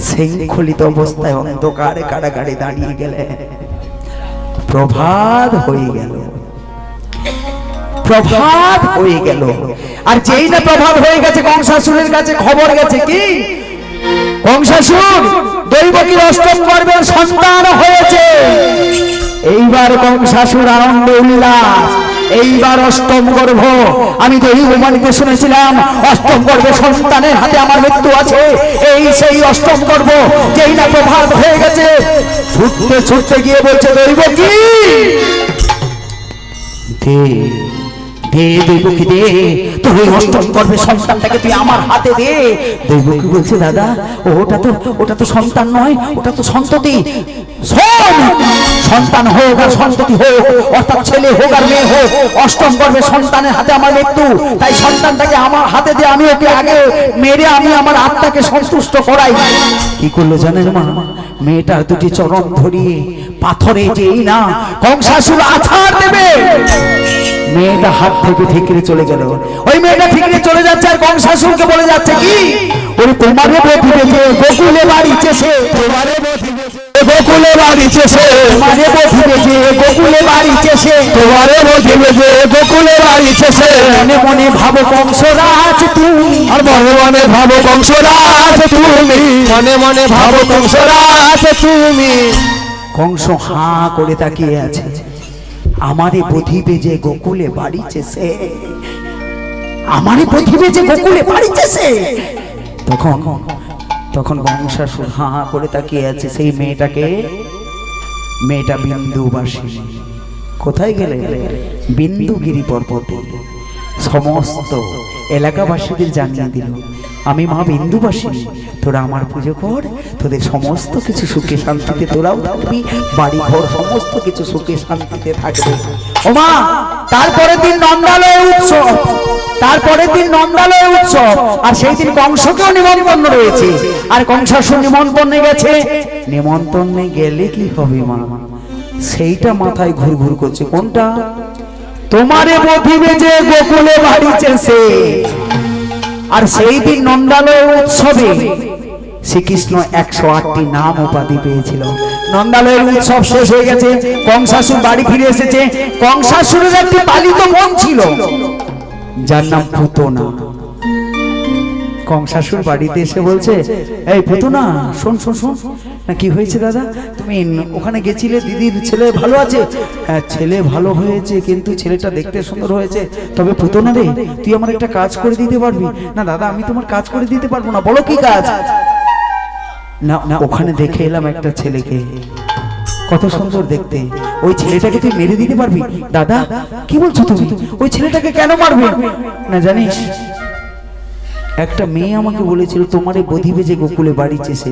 শৃঙ্খলিত অবস্থায় অন্ধকারে কারাগারে দাঁড়িয়ে গেলে। প্রভাত হয়ে গেল, প্রভাত হয়ে গেল। আর যেই না প্রভাত হয়ে গেছে, কংসাসুরের কাছে খবর গেছে কি, কংসাসুর দৈবকীর অষ্টম গর্ভের সন্তান হয়েছে। এইবার কংসাসুর আনন্দ উল্লাস, এইবার অষ্টম গর্ভ। আমি তো এই উমানিতে শুনেছিলাম অষ্টম গর্ভে সন্তানের হাতে আমার মৃত্যু আছে। এই সেই অষ্টম গর্ভ। যেই না প্রভাত হয়ে গেছে, ছুটতে ছুটতে গিয়ে বলছে দৈবকী দে দে, দৈবকী দে, তোর ওই অষ্টম গর্ভের সন্তানটাকে তুই আমার হাতে দে। দৈবকী বলছে দাদা, ওটা তো সন্তান নয়, ওটা তো সন্ততি। সন্তান হোক আর সন্ততি হোক, অর্থাৎ ছেলে হোক আর মেয়ে হোক, অষ্টম গর্ভের সন্তানের হাতে আমার মৃত্যু। তাই সন্তানটাকে আমার হাতে দিয়ে আমি ওকে আগে মেরে আমি আমার আত্মাকে সন্তুষ্ট করাই। কি করলো জানেন মা, মেয়েটার দুটি চরণ ধরিয়ে পাথরে যেই না কংসাসুর আছাড় দেবে, মেয়েটা হাত থেকে ঠিকরে চলে গেল। ওই মেয়েটা ঠিকরে চলে যাচ্ছে আর কংসাসুরকে বলে যাচ্ছে কি, ওরে তোমারে বধিবে যে গোকুলে বাড়িতেছে, তোমারে বধিবে গোকুলে বাড়িতেছে, তোমারে বধিবে যে গোকুলে বাড়িতেছে, তোমারে বধিবে যে গোকুলে বাড়িতেছে। মনে মনে ভাবো কংসরাজ তুমি, আর মনে মনে ভাবো কংসরাজ তুমি, মনে মনে ভাবো কংসরাজ তুমি। কংস হাঁ করে তাকিয়ে আছে। আমারে বধিবে যে গোকুলে বাড়িতেছে, আমারে বধিবে যে গোকুলে বাড়িতেছে। তখন তখন কংসাসুর হাঁ হাঁ করে তাকিয়ে আছে সেই মেয়েটাকে। মেয়েটা বিন্দুবাসিনী। কোথায় গেলে? বিন্দুগিরি পর্বতে। সমস্ত এলাকাবাসীদের জানিয়ে দিল, আমি মা বিন্দুবাসিনী, তোরা আমার পুজো কর, তোদের সমস্ত কিছু সুখে শান্তিতে তোরাও থাকবি, বাড়ি ঘর সমস্ত কিছু সুখে শান্তিতে থাকবে। ও মা, তারপরের দিন নন্দালয় উৎসব, তারপরের দিন নন্দালয় উৎসব। আর সেই দিন কংসকেও নিমন্ত্রণ রয়েছে। আর কংসাসুর নিমন্ত্রণে গেছে। নিমন্ত্রণে গেলে কি হবে মা, সেইটা মাথায় ঘুর ঘুর করছে। কোনটা? তোমারে বধিবে যে গোকুলে বাড়িতেছে। আর সেই দিন নন্দালয় উৎসবে শ্রীকৃষ্ণ 108টি নাম উপাধি পেয়েছিল। নন্দালয়ের উৎসব শেষ হয়ে গেছে, কংসাসুর বাড়ি ফিরে এসেছে। কংসাসুরের একটি পালিত বোন ছিল যার নাম পুতনা। কংসাসুর বাড়িতে এসে বলছে, এই পুতনা শোন শোন শোন না, কি হয়েছে দাদা? তুমি ওখানে গেছিলে, দিদির ছেলে ভালো আছে? হ্যাঁ, ছেলে ভালো হয়েছে, কিন্তু ছেলেটা দেখতে সুন্দর হয়েছে। তবে পুতনা রে, তুই আমার একটা কাজ করে দিতে পারবি? না দাদা, আমি তোমার কাজ করে দিতে পারবো না। বলো কি কাজ? না, ওখানে দেখে এলাম একটা ছেলেকে, কত সুন্দর দেখতে। ওই ছেলেটাকে তুই মেরে দিতে পারবি? দাদা কি বলছো তুমি? ওই ছেলেটাকে কেন মারবে? না জানিস, একটা মেয়ে আমাকে বলেছিল তোমারে বধিবে যে গোকুলে বাড়িতেছে।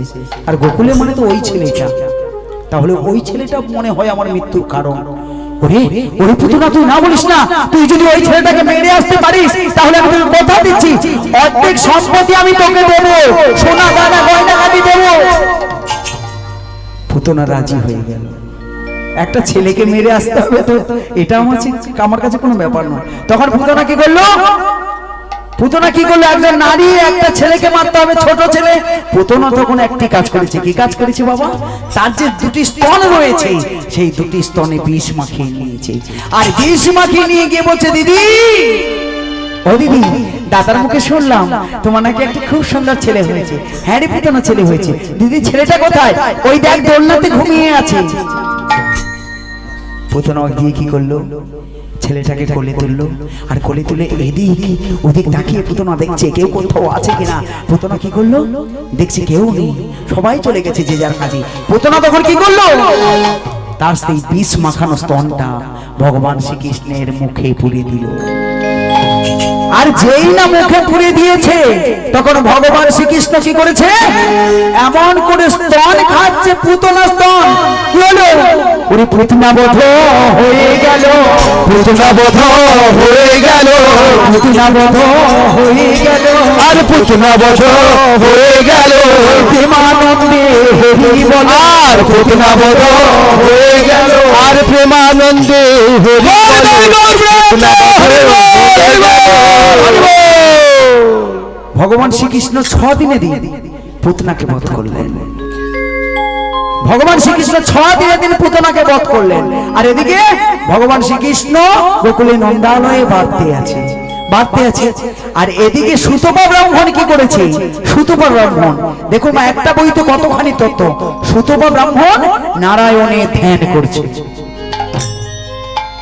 আর গোকুলে মানে তো ওই ছেলেটা। তাহলে ওই ছেলেটা মনে হয় আমার মৃত্যুর কারণ। ওরে ওরে পুতনা, তুই না বলিস না। তুই যদি ওই ছেলেটাকে মেরে আসতে পারিস, তাহলে আমি তোকে কথা দিচ্ছি, অর্ধেক সম্পত্তি আমি তোকে দেবো, সোনা দানা গয়না আমি দেবো। পুতনা রাজি হয়ে গেল। একটা ছেলেকে মেরে আসতে হবে তো এটা আমার কাছে কোনো ব্যাপার নয়। তখন পুতনা কি করলো? পুতনা কি করলো? একজন নারী একটা ছেলেকে মারতে হবে, ছোট ছেলে। পুতনা তখন একটি কাজ করেছে। কি কাজ করেছে বাবা? তার যে দুটি স্তন রয়েছে, সেই দুটি স্তনে বিষ মাখিয়ে নিয়েছে। আর বিষ মাখিয়ে নিয়ে গিয়ে বলছে, দিদি ও দিদি, দাদার মুখে শুনলাম তোমার নাকি একটা খুব সুন্দর ছেলে হয়েছে। হ্যাঁ রে পুতনা, ছেলে হয়েছে। দিদি ছেলেটা কোথায়? ওই দেখ দোলনাতে ঘুমিয়ে আছে। পুতনা গিয়ে কি করলো? ছেলেটাকে কোলে তুললো। আর কোলে তুলে এদিক ওদিক তাকিয়ে পুতনা দেখছে কেউ কোথাও আছে কিনা। পুতনা কি করলো? দেখছে কেউ নেই, সবাই চলে গেছে যে যার কাজে। পুতনা তখন কি করলো? তার সেই বিষ মাখানো স্তনটা ভগবান শ্রীকৃষ্ণের মুখে পুড়ে দিল। আর যেই না মুখে পুড়ে দিয়েছে, তখন ভগবান শ্রীকৃষ্ণ কি করেছে? এমন করে স্তন খাচ্ছে যে পুতনা স্তন কি হলো ওরে পুতনা বধ হয়ে গেল পুতনা বধ হয়ে গেল পুতনা বধ হয়ে গেল আর পুতনা বধ হয়ে গেল প্রেমানন্দে হরি বল আর পুতনা বধ হয়ে গেল আর প্রেমানন্দে হরি ভগবান শ্রীকৃষ্ণ 6 দিনে দিন পুতনাকে বধ করলেন ভগবান শ্রীকৃষ্ণ 6 দিনে দিন পুতনাকে বধ করলেন আর এদিকে ভগবান শ্রীকৃষ্ণ গোকুলে নন্দালয়ে বাড়তে আছে আর এদিকে সুতপা ব্রাহ্মণ কি করেছে সুতপা ব্রাহ্মণ দেখো মা একটা বই তো কতখানি তত্ত্ব সুতপা ব্রাহ্মণ নারায়ণের ধ্যান করছে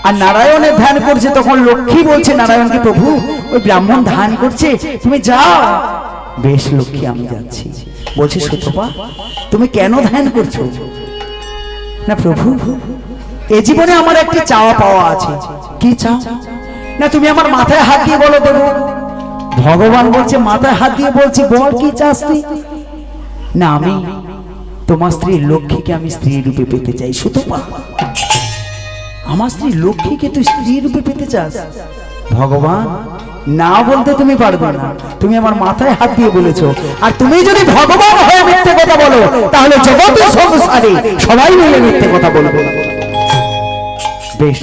আর নারায়ণের ধ্যান করছে তখন লক্ষ্মী বলছে নারায়ণকে প্রভু ওই ব্রাহ্মণ ধ্যান করছে তুমি যাও বেশ লক্ষ্মী আমি যাচ্ছি বলছে সুতপা তুমি কেন ধ্যান করছো না প্রভু এই জীবনে আমার একটি চাওয়া পাওয়া আছে কি চাও না তুমি আমার মাথায় হাত দিয়ে বলো দেবো ভগবান বলছে মাথায় হাত দিয়ে বলছি বল কি চাস তুই না আমি তোমার স্ত্রী লক্ষ্মীকে আমি স্ত্রী রূপে পেতে চাই সুতপা আমার স্ত্রী লক্ষ্মীকে তুই স্ত্রী রূপে পেতে চাস ভগবান না বলতে তুমি পারবে না তুমি আমার মাথায় হাত দিয়ে বলেছো আর তুমি যদি ভগবান হয়ে মিথ্যে কথা বলো তাহলে জগতের সংসারে সবাই মিলে মিথ্যে কথা বলবে বেশ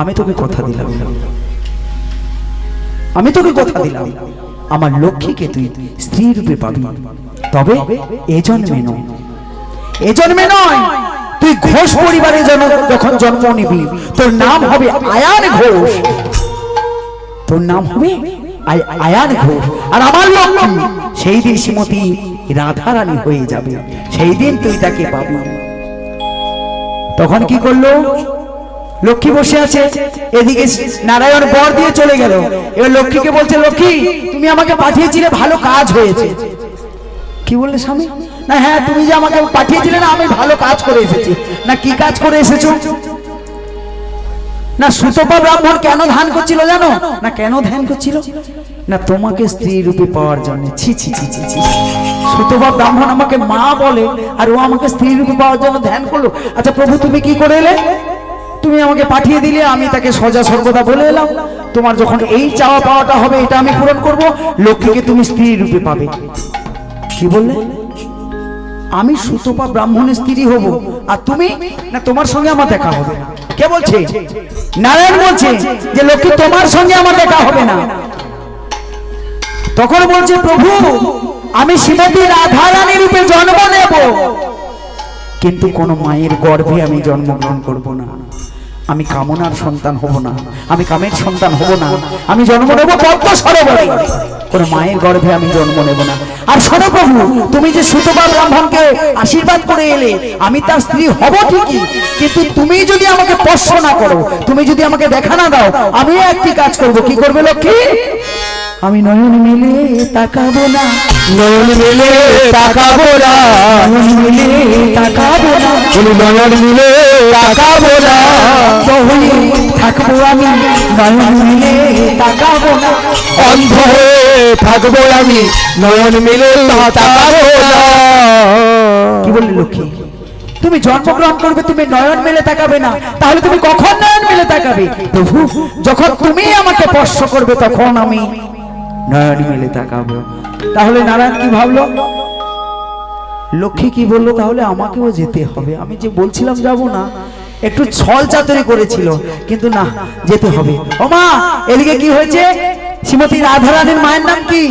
আমি তোকে কথা দিলাম আমার লক্ষ্মীকে তুই স্ত্রী রূপে পাবি তবে এ জন্মে নয় তুই ঘোষ পরিবারে যখন জন্ম নিবি তোর নাম হবে আয়ান ঘোষ আর আমার লক্ষ্মী সেই দিন শ্রীমতী রাধারানী হয়ে যাবে সেই দিন তুই তাকে পাবি তখন কি করলো লক্ষ্মী বসে আছে এদিকে নারায়ণ বর দিয়ে চলে গেল এবার লক্ষ্মীকে বলছে লক্ষ্মী তুমি আমাকে পাঠিয়েছিলে ভালো কাজ হয়েছে কি বললে স্বামী না হ্যাঁ তুমি যে আমাকে পাঠিয়েছিলে না আমি ভালো কাজ করে এসেছি না কি কাজ করে এসেছো না সুতপা ব্রাহ্মণ কেন ধ্যান করছিল জানো না কেন ধ্যান করছিল না তোমাকে স্ত্রী রূপে পাওয়ার জন্য ছি ছি ছি ছি ছি সুতপা ব্রাহ্মণ আমাকে মা বলে আর ও আমাকে স্ত্রী রূপে পাওয়ার জন্য ধ্যান করলো আচ্ছা প্রভু তুমি কি করে এলে তুমি আমাকে পাঠিয়ে দিলে আমি তাকে সজা সর্বদা বলে এলাম তোমার যখন এই চাওয়া পাওয়াটা হবে এটা আমি পূরণ করব লক্ষ্মীকে তুমি স্ত্রী রূপে পাবে কি বললে আমি সুতপা ব্রাহ্মণের স্ত্রী হব আর তুমি না তোমার সঙ্গে আমার দেখা হবে না কে বলছে নারায়ণ বলছে যে লক্ষ্মী তোমার সঙ্গে আমার দেখা হবে না তখন বলছে প্রভু আমি শ্রীমতী রাধারানী রূপে জন্ম নেব কিন্তু কোন মায়ের গর্ভে আমি জন্মগ্রহণ করব না আমি কামনার সন্তান হব না আমি কামের সন্তান হব না আমি জন্ম নেব পদ্ম সরোবরে কোন মায়ের গর্ভে আমি জন্ম নেব না আর শোনো প্রভু তুমি যে সুতপা ব্রাহ্মণকে আশীর্বাদ করে এলে আমি তার স্ত্রী হব ঠিকই কিন্তু তুমি যদি আমাকে স্পর্শ না করো তুমি যদি আমাকে দেখা না দাও আমি একটি কাজ করব কি করবে লক্ষ্মী আমি নয়ন মেলে তাকাবো না নয়ন মিলে তাকাবো না নয়ন মেলে তাকাবো না নয়ন মিলে তাকাবো না হয়ে থাকবো আমি নয়ন মিলে তাকাবো না অন্ধ হয়ে থাকবো আমি নয়ন মিলে তাকাবো না কি বললি লক্ষ্মী তুমি জন্মগ্রহণ করবে তুমি নয়ন মেলে তাকাবে না তাহলে তুমি কখন নয়ন মেলে তাকাবে প্রভু যখন তুমি আমাকে স্পর্শ করবে তখন আমি নয়ন মেলে তাকাবো তাহলে নারায়ণ কি ভাবলো লক্ষ্মী কি বললো তাহলে আমাকেও যেতে হবে আমি যে বলছিলাম যাব না একটু ছল চাতুরি করেছিল কিন্তু না যেতে হবে ও মা এদিকে কি হয়েছে শ্রীমতী রাধারানীর মায়ের নাম কি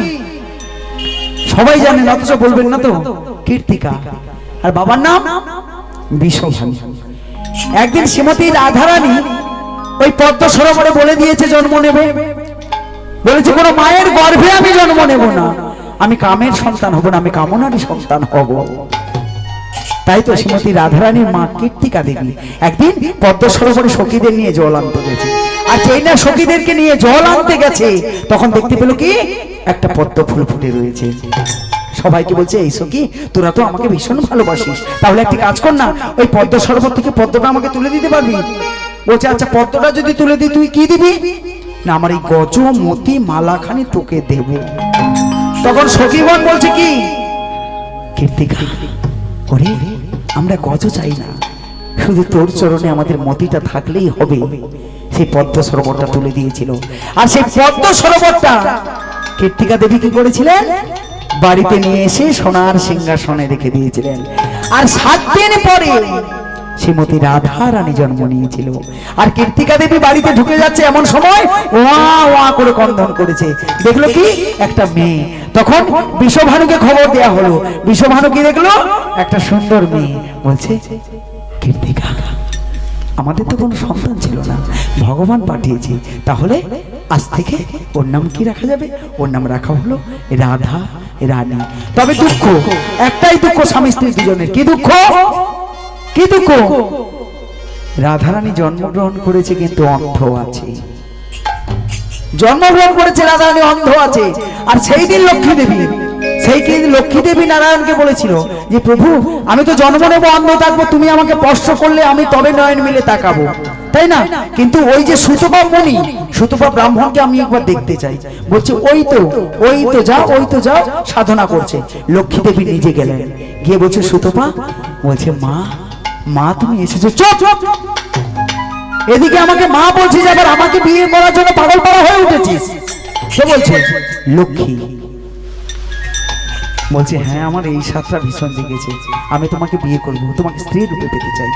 সবাই জানেন অথচ বলবেন না তো কীর্তিকা আর বাবার নাম বিশ্বভানু একদিন শ্রীমতী রাধারানী ওই পদ্ম সরোবরে বলে দিয়েছে জন্ম নেবে বলেছে কোনো মায়ের গর্ভে আমি জন্ম নেব না আমি কামের সন্তান হব না আমি কামনারই সন্তান হব তাই তো শ্রীমতী রাধারানীর মা কীর্তিকা দেবী একদিন পদ্ম সরোবরে সখীদের নিয়ে জল আনতে গেছে আর যেই না সখীদেরকে নিয়ে জল আনতে গেছে তখন দেখতে পেল কি একটা পদ্ম ফুল ফুটে রয়েছে সবাইকে বলছে এই সখী তোরা তো আমাকে ভীষণ ভালোবাসিস তাহলে একটি কাজ কর না ওই পদ্ম সরোবর থেকে পদ্মটা আমাকে তুলে দিতে পারবি বলছে আচ্ছা পদ্মটা যদি তুলে দিই তুই কি দিবি না আমার এই গজ মতি মালাখানি তোকে দেব তখন সখীগণ বলছে কি কীর্তিকা ও ওরে আমরা গজ চাই না, শুধু তোর চরণে আমাদের মতিটা থাকলেই হবে। সেই পদ্ম সরোবরটা তুলে দিয়েছিল, আর সেই পদ্ম সরোবরটা কীর্তিকা দেবী কি করেছিলেন, বাড়িতে নিয়ে এসে সোনার সিংহাসনে রেখে দিয়েছিলেন। আর 7 দিন পরে শ্রীমতী রাধা রানী জন্ম নিয়েছিল। আর কীর্তিকা দেবী বাড়িতে ঢুকে যাচ্ছে, এমন সময় ওয়া ওয়া করে কন্দন করেছে, দেখলো কি একটা মেয়ে। তখন বিষভানুকে খবর দেয়া হলো। বিষভানু কি দেখলো, একটা সুন্দর মেয়ে। বলছে, কীর্তিকা, আমাদের তো কোনো সন্তান ছিল না, ভগবান পাঠিয়েছে, তাহলে আজ থেকে ওর নাম কি রাখা যাবে? ওর নাম রাখা হলো রাধা রানী। তবে দুঃখ একটাই, দুঃখ স্বামী স্ত্রী দুজনের। কি দুঃখ? কি দুঃখ? রাধারানী জন্মগ্রহণ করেছে কিন্তু অন্ধ আছে। জন্মগ্রহণ করেছে রাধারানী, অন্ধ আছে। আর সেই দিন লক্ষ্মী দেবী, সেই দিন লক্ষ্মী দেবী নারায়ণকে বলেছিল যে প্রভু, আমি তো জন্ম নেব অন্ধ থাকবো, তুমি আমাকে স্পর্শ করলে আমি তবে নয়ন মিলে তাকাবো, তাই না? কিন্তু ওই যে সুতপা মুনি, সুতপা ব্রাহ্মণকে আমি একবার দেখতে চাই। বলছে ওই তো যাও, ওই তো যাও, সাধনা করছে। লক্ষ্মী দেবী নিজে গেলেন, গিয়ে বলছে সুতপা, বলছে মা তুমি এসেছো। চুপ! এদিকে আমাকে মা বলছে যে আবার আমাকে বিয়ে করার জন্য পাগল পাড়া হয়ে উঠেছিস। কে বলছে? লক্ষ্মী বলছে, হ্যাঁ আমার এই সাতটা ভীষণ জেগেছে, আমি তোমাকে বিয়ে করব, তোমাকে স্ত্রী রূপে পেতে চাই।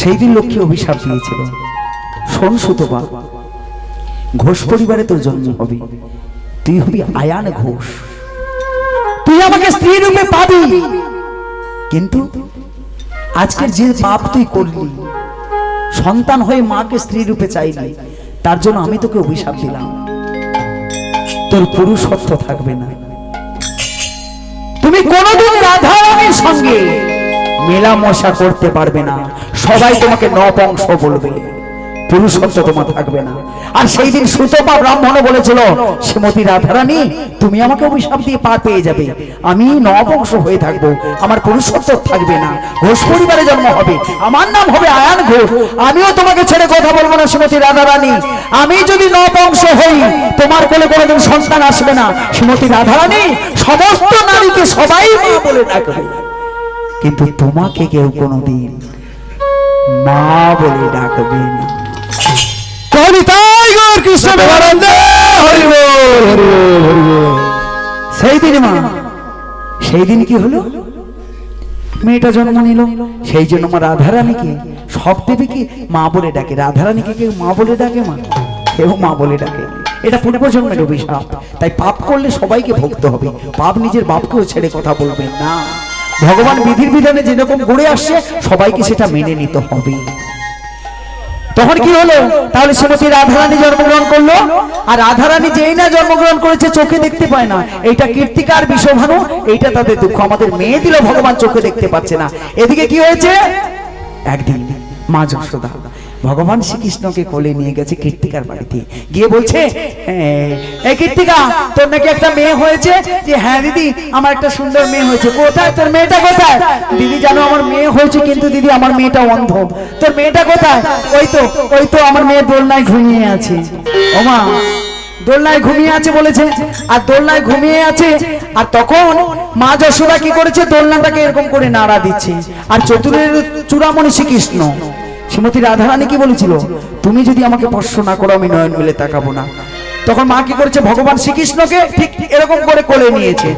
সেই দিন লক্ষ্মী অভিশাপ দিয়েছিল, শোন সুতপা, ঘোষ পরিবারে তোর জন্ম হবে, তুই হবি আয়ান ঘোষ, তুই আমাকে স্ত্রী রূপে পাবি। কিন্তু আজকের যে পাপ তুই করলি, সন্তান হয়ে মাকে স্ত্রী রূপে চাইলি, তার জন্য আমি তোকে অভিশাপ দিলাম, তোর পুরুষত্ব থাকবে না, তুমি কোনোদিন রাধা রানীর সঙ্গে মেলামেশা করতে পারবে না, সবাই তোমাকে নবংশ বলবে, পুরুষত্ব তোমার থাকবে না। আর সেই দিন সুতপা ব্রাহ্মণ বলেছিল, শ্রীমতী রাধারানী তুমি আমাকে অভিশাপ দিয়ে পার পেয়ে যাবে, আমি নবংশ হয়ে থাকবো, আমার পুরুষত্ব থাকবে না, ঘোষ পরিবারে জন্ম হবে, আমার নাম হবে আয়ান ঘোষ, আমিও তোমাকে ছেড়ে কথা বলবো না শ্রীমতী রাধারানী। আমি যদি নবংশ হই, তোমার কোলে কোনোদিন সন্তান আসবে না। শ্রীমতী রাধারানী সমস্ত নারীকে সবাই মা বলে ডাকবে, কিন্তু তোমাকে কেউ কোনোদিন মা বলে ডাকবে না। সেই দিন মা, সেই দিন কি হলো, মেয়েটা জন্ম নিল। সেই জন্য মা রাধারানীকে সব দেবীকে মা বলে ডাকে, রাধারানীকে কেউ মা বলে ডাকে? মা কেউ মা বলে ডাকে। এটা পূর্বজন্মের অভিশাপ, তাই পাপ করলে সবাইকে ভুগতে হবে, পাপ নিজের বাপকেও ছেড়ে কথা বলবেন না। ভগবান বিধির বিধানে যেরকম গড়ে আসছে সবাইকে সেটা মেনে নিতে হবে। তখন কি হলো, তাহলে শ্রীমতী রাধারানী জন্মগ্রহণ করলো। আর রাধারানী যেই না জন্মগ্রহণ করেছে, চোখে দেখতে পায় না। এইটা কীর্তিকা আর বিষভানু, এইটা তাদের দুঃখ। আমাদের মেয়ে দিল, ভগবান চোখে দেখতে পাচ্ছে না। এদিকে কি হয়েছে, একদিন মা যশোদা ভগবান শ্রীকৃষ্ণকে কোলে নিয়ে গেছে কীর্তিকার বাড়িতে, গিয়ে বলছে, এই কীর্তিকা, তোর নাকি একটা মেয়ে হয়েছে? যে হ্যাঁ দিদি, আমার একটা সুন্দর মেয়ে হয়েছে। কোথায় তোর মেয়েটা, কোথায়? দিদি জানো আমার মেয়ে হয়েছে, কিন্তু দিদি আমার মেয়েটা অন্ধ। তোর মেয়েটা কোথায়? ওই তো আমার মেয়ে দোলনায় ঘুমিয়ে আছে। ও মা, দোলনায় ঘুমিয়ে আছে বলেছে, আর দোলনায় ঘুমিয়ে আছে। আর তখন মা যশোদা কি করেছে, দোলনাটাকে এরকম করে নাড়া দিচ্ছে। আর চতুরের চূড়ামণি শ্রীকৃষ্ণ, শ্রীমতী রাধারানী কি বলেছিল, তুমি যদি আমাকে স্পর্শ না করো আমি নয়ন মিলে তাকাবো না। তখন মা কি করেছে, ভগবান শ্রীকৃষ্ণকে ঠিক এরকম করে কোলে নিয়েছে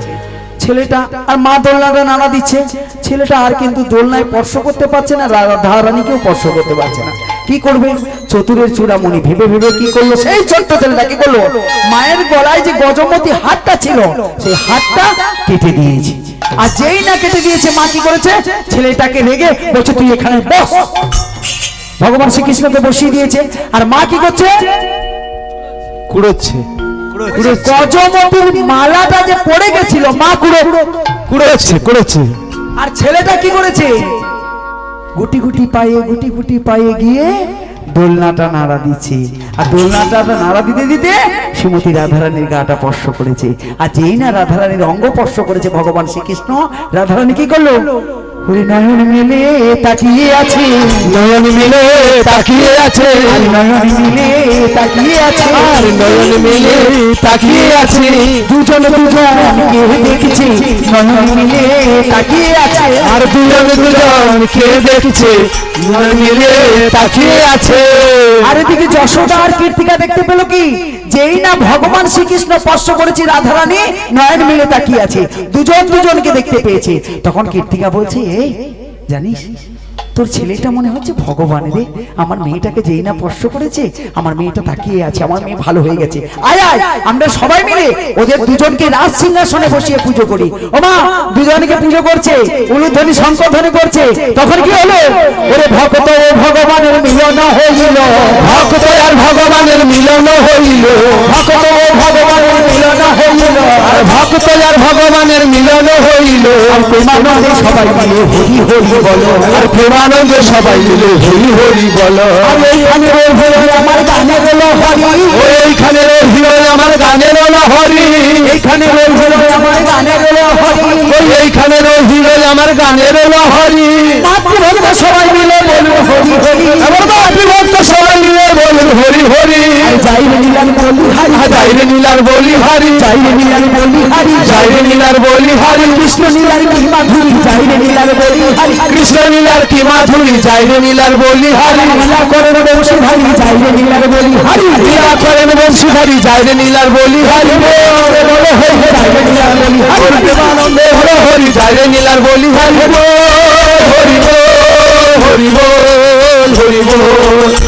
ছেলেটা, আর মা দোলনাটা নাড়া দিচ্ছে। ছেলেটা আর কিন্তু দোলনায় স্পর্শ করতে পারছে না, রাধারানীকেও স্পর্শ করতে পারছে না। কি করবে, চতুরের চূড়ামণি ভেবে ভেবে কি করলো, সেই ছোট্ট ছেলেটা কি করলো, মায়ের গলায় যে গজমতি হাতটা ছিল সেই হাতটা কেটে দিয়েছে। আর যেই না কেটে দিয়েছে, মা কি করেছে, ছেলেটাকে রেগে বলছে তুই এখানে বস। ভগবান শ্রীকৃষ্ণকে বসিয়ে দিয়েছে। আর মা কি করছে, কুড়োচ্ছে, গজমতির মালাটা যে পড়ে গেছিল, মা কুড়োচ্ছে। আর ছেলেটা কি করেছে, গুটি গুটি পায়ে গিয়ে দোলনাটা নাড়া দিচ্ছে। আর দোলনাটা নাড়া দিতে দিতে শ্রীমতী রাধারানীর গাটা স্পর্শ করেছে। আর যেই না রাধারানীর অঙ্গ স্পর্শ করেছে ভগবান শ্রীকৃষ্ণ, রাধারানী কি করলো, ওরে নয়ন মেলে তাকিয়ে আছে, নয়ন মিলে তাকিয়ে আছে, আর নয়ন মিলে তাকিয়ে আছে, আর নয়ন মিলে তাকিয়ে আছে, দুজন দুজনকে দেখছে, নয়ন মিলে তাকিয়ে আছে, আর দুজন দুজনকে দেখছে, নয়ন মিলে তাকিয়ে আছে। আর এদিকে যশোদা আর কীর্তিকা দেখতে পেল কি, যেই না ভগবান শ্রীকৃষ্ণ স্পর্শ করেছে রাধারানী নয়ন মিলে তাকিয়ে আছে, দুজন দুজনকে দেখতে পেয়েছে। তখন কীর্তিকা বলছে, এই জানিস তোর ছেলেটা মনে হচ্ছে ভগবান রে, আমার মেয়েটাকে যেই না স্পর্শ করেছে আমার মেয়েটা তাকিয়ে আছে, আমার মেয়ে ভালো হয়ে গেছে, আয় আয় আমরা সবাই মিলে ওদের দুজনকে রাজ সিংহাসনে বসিয়ে পুজো করি। ও মা, দুজনকে পুজো করছে, উলুধ্বনি শঙ্খধ্বনি করছে। তখন কি হলো, ওরে ভক্ত ও ভগবানের মিলন হইল, ভক্ত আর ভগবানের মিলন হইল, ভক্ত ও ভগবানের মিলন হইল, আর ভক্ত আর ভগবানের মিলন হইল, আর প্রেমানন্দে সবাই মিলে হরি হরি বলো, আর প্রেমানন্দে সবাই মিলে হরি হরি বলো। আর এইখানে হরি আমার গানে বলো হরি, ওইখানে রহিল আমার গানের হরি, এইখানে হরি আমার গানে বলো হরি, এইখানে রহিল আমার গানের হরি। মাতৃভক্ত সবাই মিলে বলো হরি হরি, এবার মাতৃভক্ত সবাই মিলে বলুন হরি হরি। যাইরে নীলার বলি হারি, যাইরে নীলার বলি হারি, যাইরে নীলার বলি হারি, যাইরে নীলার বলি হারি, কৃষ্ণ নীলার কি মাধুরী, যাইরে নীলার বলি হারি, কৃষ্ণ নীলার কি মাধুরী, যাইরে নীলার বলি হারি, নীলা করেন বংশী হারি, যাইরে নীলার বলি হারি, লীলা করেন বংশীধারী, যাইরে নীলার বলি হারি, বলো হরি যাইরে নীলার বলি হারি, প্রেমানন্দে হরি হরি, যাইরে নীলার বলি হারি, হরি বল হরি বল হরি বল।